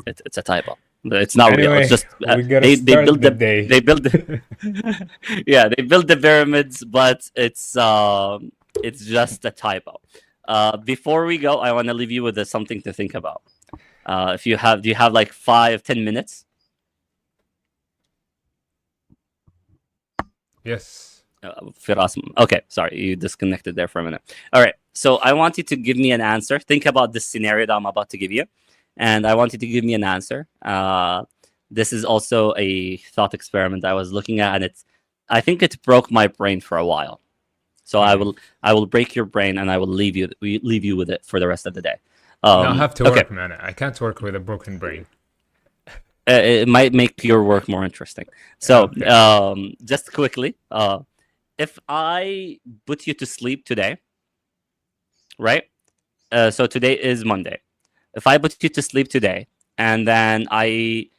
B: It's a typo. It's not real.
A: Anyway,
B: It's just
A: we gotta
B: they
A: start
B: build
A: the
B: the
A: day.
B: they build the yeah, they build the pyramids, but it's just a typo. Before we go, I want to leave you with something to think about. If you have, do you have like 5-10 minutes?
A: Yes.
B: Firas, okay, sorry, you disconnected there for a minute. All right, so I want you to give me an answer. Think about this scenario that I'm about to give you, and I want you to give me an answer. This is also a thought experiment I was looking at, and I think it broke my brain for a while. So I will break your brain, and I will leave you with it for the rest of the day.
A: I have to
B: okay.
A: work, man. I can't work with a broken brain.
B: It might make your work more interesting. So,
A: Okay.
B: just quickly, if I put you to sleep today, right? So today is Monday. If I put you to sleep today, and then I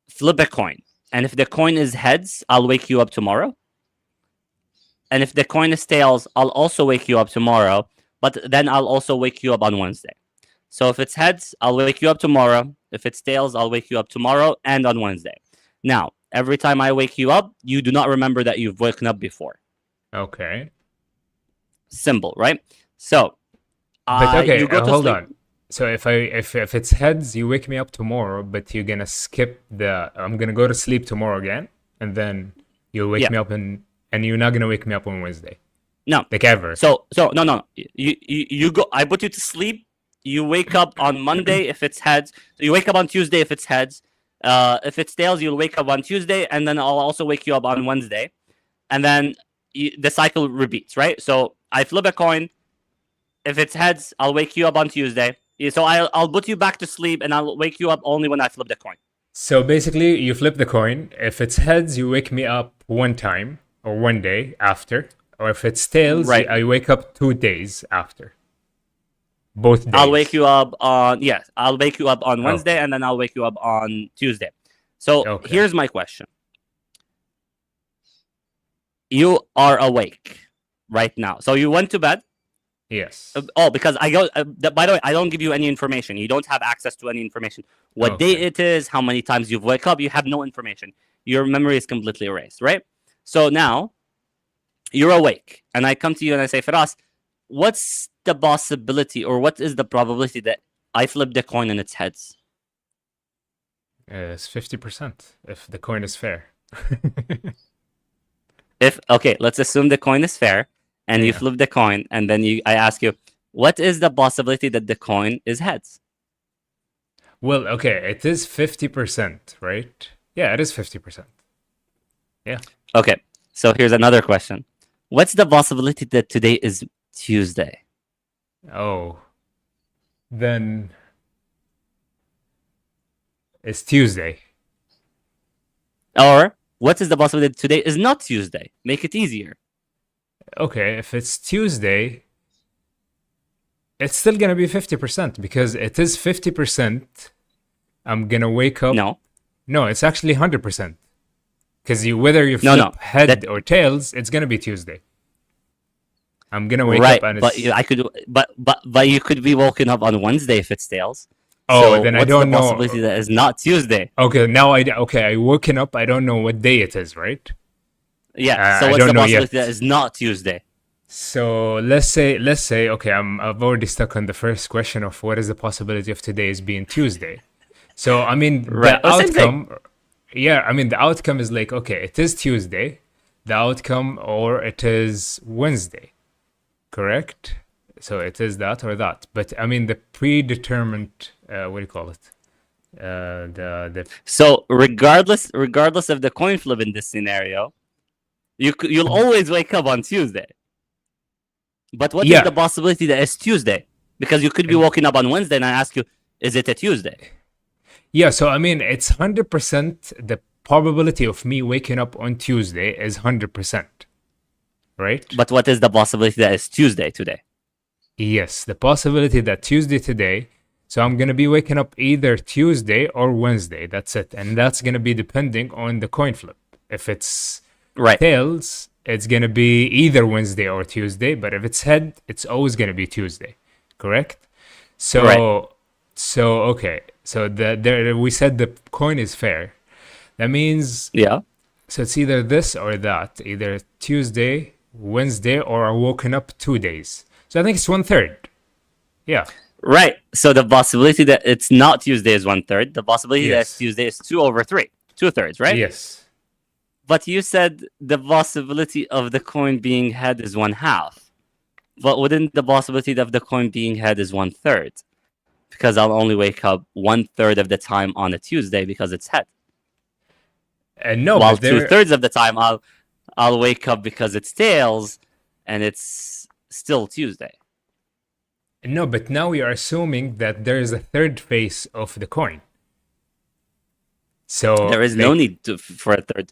B: flip a coin, and if the coin is heads, I'll wake you up tomorrow. And if the coin is tails, I'll also wake you up tomorrow, but then I'll also wake you up on Wednesday. So if it's heads, I'll wake you up tomorrow. If it's tails, I'll wake you up tomorrow and on Wednesday. Now, every time I wake you up, you do not remember that you've woken up before.
A: Okay.
B: Simple, right? So,
A: But okay,
B: you go to
A: hold
B: sleep.
A: on. So if it's heads, you wake me up tomorrow, but you're gonna skip I'm gonna go to sleep tomorrow again, and then you'll wake
B: Yeah.
A: me up and you're not gonna wake me up on Wednesday.
B: No.
A: Like ever.
B: So no. You go. I put you to sleep. You wake up on Monday if it's heads. So you wake up on Tuesday if it's heads. If it's tails, you'll wake up on Tuesday, and then I'll also wake you up on Wednesday, and then the cycle repeats, right? So I flip a coin. If it's heads, I'll wake you up on Tuesday. So I'll put you back to sleep, and I'll wake you up only when I flip the coin.
A: So basically, you flip the coin. If it's heads, you wake me up one time or one day after. Or if it's tails,
B: Right.
A: I wake up 2 days after. Both days.
B: I'll wake you up on I'll wake you up on
A: Oh.
B: Wednesday, and then I'll wake you up on Tuesday. So
A: Okay.
B: here's my question. You are awake right now. So you went to bed.
A: Yes.
B: Oh, because I go. By the way, I don't give you any information. You don't have access to any information. What day
A: Okay.
B: it is, how many times you've woke up, you have no information. Your memory is completely erased, right? So now you're awake, and I come to you and I say, Firas, what's the possibility, or what is the probability that I flip the coin and it's heads?
A: It's 50% if the coin is fair.
B: Okay, let's assume the coin is fair, and you
A: Yeah.
B: flip the coin, and then I ask you, what is the possibility that the coin is heads?
A: Well, okay, it is 50%, right? Yeah, it is 50%. Yeah.
B: Okay, so here's another question. What's the possibility that today is Tuesday?
A: Oh. Then it's Tuesday.
B: Or what is the possibility that today is not Tuesday? Make it easier.
A: Okay, if it's Tuesday, it's still gonna be 50% because it is 50%. I'm gonna wake up. No, it's actually 100%. Because whether you flip head or tails, it's gonna be Tuesday. I'm gonna wake up and
B: but but you could be woken up on Wednesday if it's tails.
A: Oh,
B: so
A: then I
B: what's
A: don't
B: the
A: know.
B: possibility that is not Tuesday?
A: Okay, now I woken up. I don't know what day it is, right?
B: Yeah. So
A: I
B: what's
A: don't
B: the
A: know
B: possibility
A: yet.
B: that is not Tuesday?
A: So let's say okay, I've already stuck on the first question of what is the possibility of today is being Tuesday. So I mean
B: Right.
A: the
B: Oh, same thing.
A: outcome, yeah, I mean the outcome is like, okay, it is Tuesday, the outcome, or it is Wednesday, correct? So it is that or that. But I mean, the predetermined, what do you call it? The
B: So regardless of the coin flip in this scenario, you'll always wake up on Tuesday. But what is
A: Yeah.
B: the possibility that it's Tuesday? Because you could be waking up on Wednesday and I ask you, is it a Tuesday?
A: Yeah, so I mean, it's 100%. The probability of me waking up on Tuesday is 100%, right?
B: But what is the possibility that it's Tuesday today?
A: Yes, the possibility that Tuesday today, so I'm going to be waking up either Tuesday or Wednesday. That's it. And that's going to be depending on the coin flip. If it's
B: Right.
A: tails, it's going to be either Wednesday or Tuesday. But if it's head, it's always going to be Tuesday. Correct? So,
B: Right.
A: okay. So we said the coin is fair. That means,
B: Yeah.
A: so it's either this or that. Either Tuesday, Wednesday, or I'm woken up 2 days. So I think it's 1/3. Yeah.
B: Right. So the possibility that it's not Tuesday is 1/3. The possibility that it's
A: Yes.
B: Tuesday is 2/3. 2/3, right?
A: Yes.
B: But you said the possibility of the coin being head is 1/2. But wouldn't the possibility of the coin being head is 1/3? Because I'll only wake up 1/3 of the time on a Tuesday because it's head.
A: No,
B: While
A: but there,
B: 2/3 of the time I'll wake up because it's tails and it's still Tuesday.
A: no, but now we are assuming that there is a third face of the coin. So
B: There is no need for a third.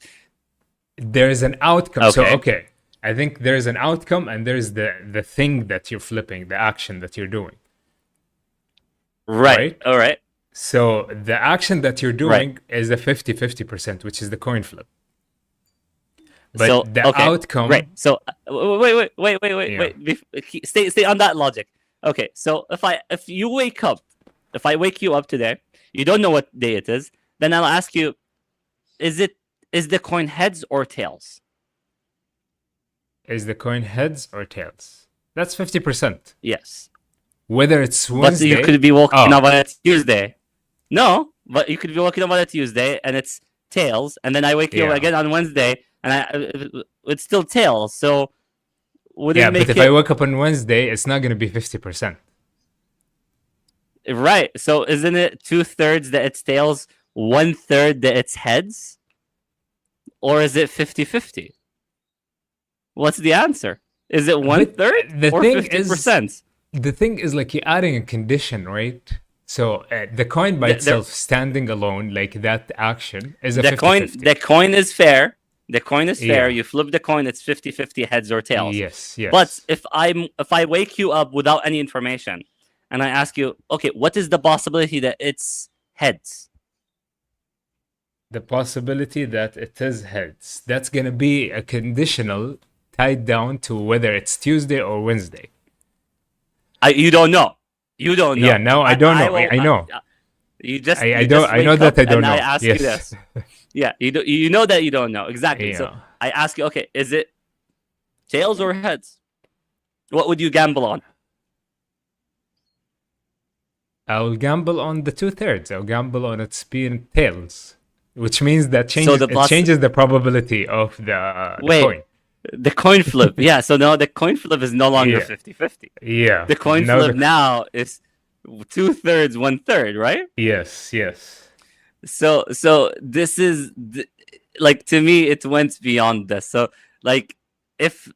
A: there is an outcome. So
B: Okay.
A: okay, I think there's an outcome and there's the thing that you're flipping, the action that you're doing.
B: Right.
A: Right.
B: All right.
A: So the action that you're doing is a 50-50%, which is the coin flip. But
B: So,
A: the
B: okay,
A: outcome,
B: Right. So wait.
A: Yeah.
B: Stay on that logic. Okay. So if I wake you up today, you don't know what day it is, then I'll ask you, is the coin heads or tails?
A: is the coin heads or tails? That's 50%.
B: Yes.
A: Whether it's
B: But
A: Wednesday,
B: you could be waking
A: Oh.
B: up on a Tuesday. No, but you could be waking up on a Tuesday and it's tails, and then I wake you up
A: Yeah.
B: again on Wednesday and it's still tails. So would
A: yeah,
B: it make
A: but if
B: it
A: I wake up on Wednesday, it's not going to be 50%.
B: right? So isn't it 2/3 that it's tails, 1/3 that it's heads, or is it 50-50? What's the answer? Is it 1/3
A: the
B: or
A: thing
B: 50%?
A: The thing is, like, you're adding a condition, right? So the coin by
B: The-
A: itself, standing alone, like that action, is a
B: The
A: 50-50.
B: coin is fair. The coin is fair.
A: Yeah.
B: You flip the coin, it's 50-50 heads or tails.
A: Yes, yes.
B: But if I wake you up without any information and I ask you, okay, what is the possibility that it's heads?
A: the possibility that it is heads, that's going to be a conditional tied down to whether it's Tuesday or Wednesday.
B: You don't know. You don't know.
A: Yeah, no, I don't know.
B: will-
A: I know.
B: You just
A: I
B: you
A: don't.
B: just
A: I know
B: wake
A: that
B: up
A: I don't
B: and
A: know.
B: I ask
A: Yes.
B: you this. Yeah, you know that you don't know exactly. So
A: Yeah.
B: I ask you, okay, is it tails or heads? What would you gamble on?
A: I'll gamble on the 2/3. I'll gamble on its being tails, which means that changes
B: the
A: it changes the probability of the
B: Wait.
A: coin.
B: The coin flip. Yeah, so now the coin flip is no longer
A: Yeah.
B: 50-50.
A: Yeah.
B: The coin
A: Now
B: flip now is 2/3, 1/3, right?
A: Yes. Yes.
B: So this is like, to me it went beyond this. So like if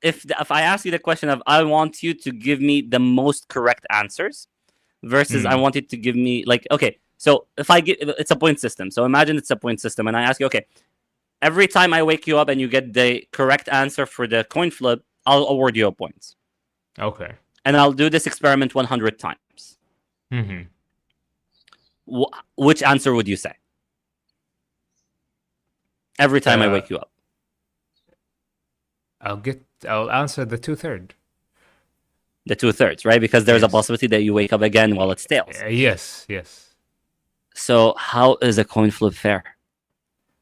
B: I ask you the question of, I want you to give me the most correct answers versus I want you to give me, like, okay, so if I get, it's a point system. So imagine it's a point system and I ask you, okay, every time I wake you up and you get the correct answer for the coin flip, I'll award you a point.
A: Okay.
B: And I'll do this experiment 100 times.
A: Mm-hmm.
B: Which answer would you say? Every time I wake you up.
A: I'll answer the 2/3.
B: The 2/3, right? Because there's a
A: Yes.
B: possibility that you wake up again while it's tails.
A: Yes. Yes.
B: So how is a coin flip fair?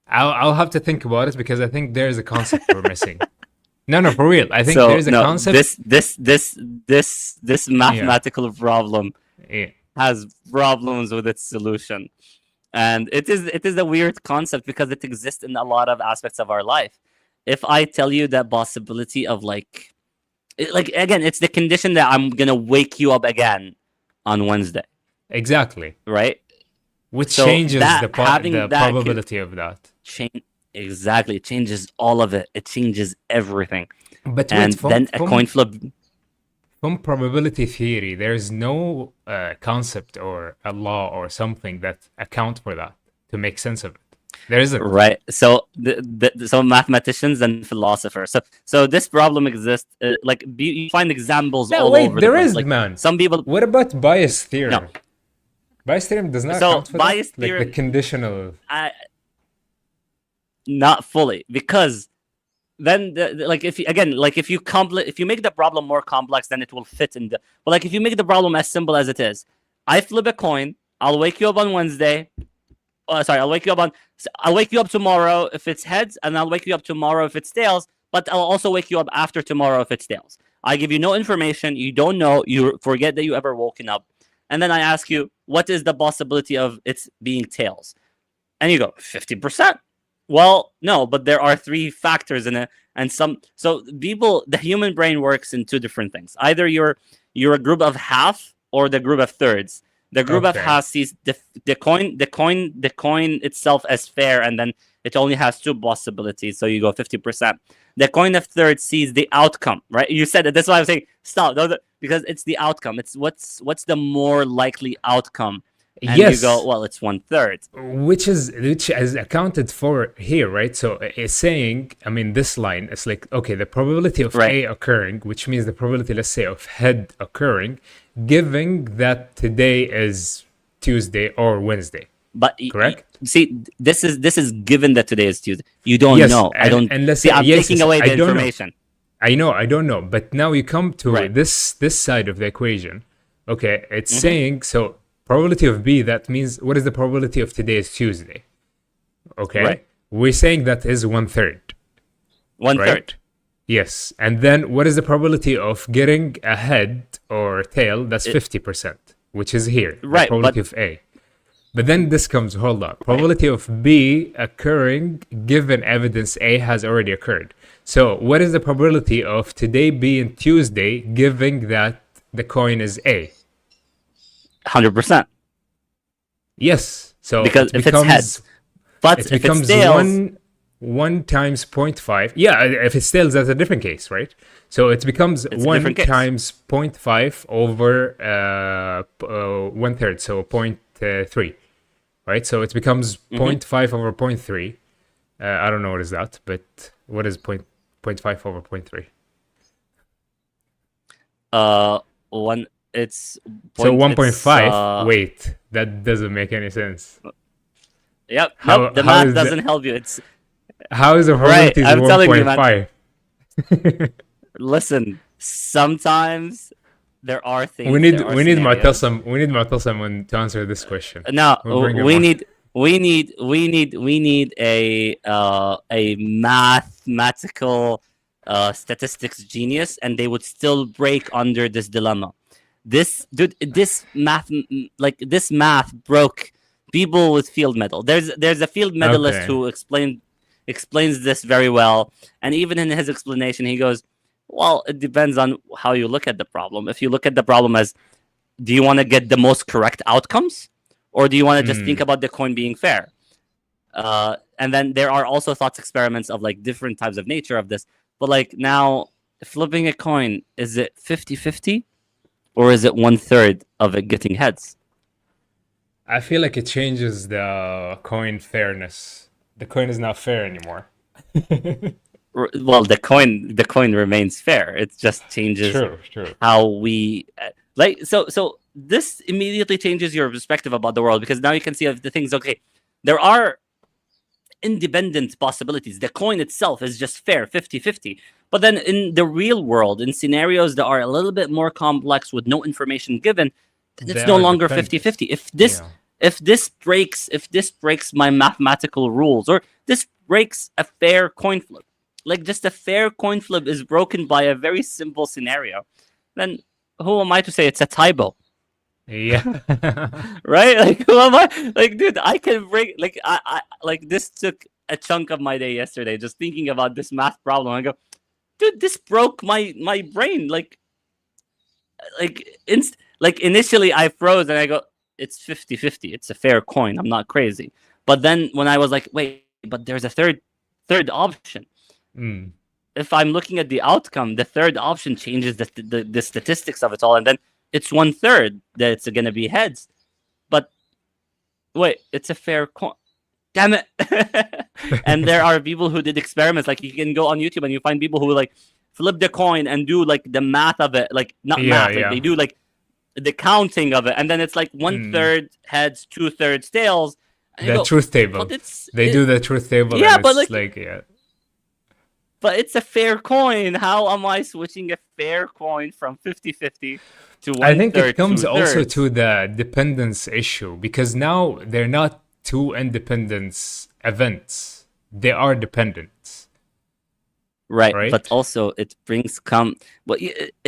A: I'll have to think about it because I think there's a concept we're missing. No, for real. I think
B: So
A: there's a
B: no,
A: concept.
B: this mathematical problem
A: Yeah.
B: has problems with its solution. And it is a weird concept because it exists in a lot of aspects of our life. If I tell you that possibility of, like, Like again, it's the condition that I'm gonna wake you up again on Wednesday,
A: Exactly.
B: right?
A: Which
B: So
A: changes
B: that
A: the
B: having that
A: probability of that.
B: change exactly, it changes all of it. It changes everything.
A: But wait,
B: And then a coin flip.
A: from probability theory, there's no concept or a law or something that account for that to make sense of it. There isn't.
B: Right. So so mathematicians and philosophers. So this problem exists. Like you find examples
A: No,
B: all
A: wait,
B: over
A: there
B: the place.
A: is,
B: Like
A: man.
B: some people.
A: What about bias theorem?
B: No.
A: Bias theorem does not
B: So
A: account for
B: bias
A: that? Like
B: theorem,
A: the conditional.
B: not fully, because then like if you, again, like if you make the problem more complex, then it will fit in the. But like if you make the problem as simple as it is, I flip a coin. I'll wake you up on Wednesday. I'll wake you up tomorrow if it's heads, and I'll wake you up tomorrow if it's tails. But I'll also wake you up after tomorrow if it's tails. I give you no information. You don't know. You forget that you ever woken up, and then I ask you, what is the possibility of it's being tails? And you go 50%. Well, no, but there are three factors in it, and the human brain works in two different things. Either you're a group of half or the group of thirds. The group of half sees the coin itself as fair, and then it only has two possibilities, so you go 50%. The coin of thirds sees the outcome, right? You said it. That's why I'm saying stop, because it's the outcome. It's what's the more likely outcome. And
A: yes.
B: You go, well, it's 1/3.
A: Which is accounted for here, right? So it's saying, I mean, this line is like, okay, the probability of A occurring, which means the probability, let's say, of head occurring, given that today is Tuesday or Wednesday.
B: But
A: correct?
B: See, this is given that today is Tuesday. You don't know. I don't. I'm taking away the information.
A: I don't know. But now you come to this side of the equation. Okay, it's saying so. Probability of B, that means what is the probability of today is Tuesday? Okay.
B: Right.
A: We're saying that is 1/3.
B: 1/3.
A: Right? Yes. And then what is the probability of getting a head or tail? That's 50%, which is here.
B: Right.
A: The probability of A. But then this comes, hold on. Probability of B occurring given evidence A has already occurred. So what is the probability of today being Tuesday given that the coin is A?
B: 100%.
A: Yes. So
B: because if it's heads, but
A: it
B: if
A: becomes
B: it's tails,
A: 1 times 0.5. Yeah, if it's tails, that's a different case, right? So it becomes 1 times 0.5 over 1/3, so 0.3, right? So it becomes 0.5 over 0.3. I don't know what is that, but what is 0.5 over 0.3?
B: 1. It's
A: so 1.5. Wait, that doesn't make any sense.
B: Yep. Nope, the math doesn't help you. It's
A: how is the probability 1.5?
B: Listen, sometimes there are things.
A: We need Mu'tasim to answer this question.
B: No, we need a mathematical statistics genius, and they would still break under this dilemma. This math broke people with field medal. There's a field medalist who explains this very well, and even in his explanation, he goes, "Well, it depends on how you look at the problem. If you look at the problem as, do you want to get the most correct outcomes, or do you want to just think about the coin being fair?" And then there are also thought experiments of like different types of nature of this. But like now, flipping a coin, is it 50-50? Or is it 1/3 of it getting heads?
A: I feel like it changes the coin fairness. The coin is not fair anymore.
B: Well, the coin remains fair. It just changes how we like. So this immediately changes your perspective about the world, because now you can see the things. Okay, there are independent possibilities. The coin itself is just fair, 50-50. But then in the real world, in scenarios that are a little bit more complex with no information given, then it's no longer 50-50. If this breaks my mathematical rules, or this breaks a fair coin flip, like just a fair coin flip is broken by a very simple scenario, then who am I to say it's a typo?
A: Yeah.
B: Right? Like, who am I? Like, dude, I can break, like, I like, this took a chunk of my day yesterday just thinking about this math problem. I go, dude, this broke my brain. Like initially I froze and I go, it's 50-50. It's a fair coin. I'm not crazy. But then when I was like, wait, but there's a third option.
A: Mm.
B: If I'm looking at the outcome, the third option changes the statistics of it all, and then it's 1/3 that it's gonna be heads. But wait, it's a fair coin. Damn it! And there are people who did experiments. Like you can go on YouTube and you find people who like flip the coin and do like the math of it, like not
A: Yeah,
B: math, like
A: yeah.
B: they do like the counting of it, and then it's like 1/3 heads, 2/3 tails. And you
A: The
B: go,
A: truth table.
B: but it's
A: They do the truth table,
B: yeah,
A: and
B: but
A: it's
B: like,
A: yeah.
B: but it's a fair coin. How am I switching a fair coin from 50-50 to 1/3?
A: I think it comes also
B: 2/3?
A: to the dependence issue, because now they're not two independent events. They are dependent.
B: Right,
A: Right?
B: but also it brings well,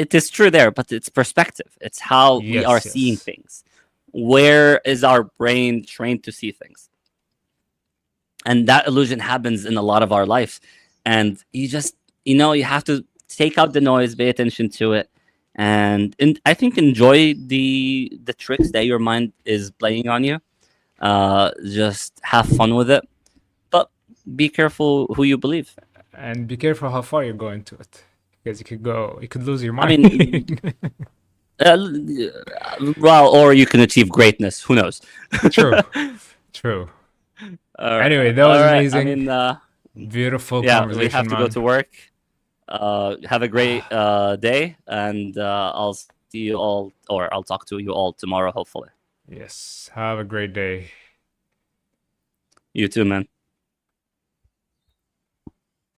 B: it is true there, but it's perspective. It's how we are
A: Yes,
B: seeing
A: yes.
B: things. Where is our brain trained to see things? And that illusion happens in a lot of our lives. And you just, you have to take out the noise, pay attention to it, and I think enjoy the tricks that your mind is playing on you. Just have fun with it, but be careful who you believe.
A: And be careful how far you're going to it, because you could lose your
B: I
A: mind.
B: mean, well, or you can achieve greatness. Who knows?
A: True, true. Anyway, that
B: all
A: was
B: right.
A: amazing.
B: I mean,
A: Beautiful
B: yeah,
A: conversation,
B: we have to
A: man.
B: go to work. Have a great day, and I'll see you all, or I'll talk to you all tomorrow, hopefully.
A: Yes, have a great day.
B: You too, man.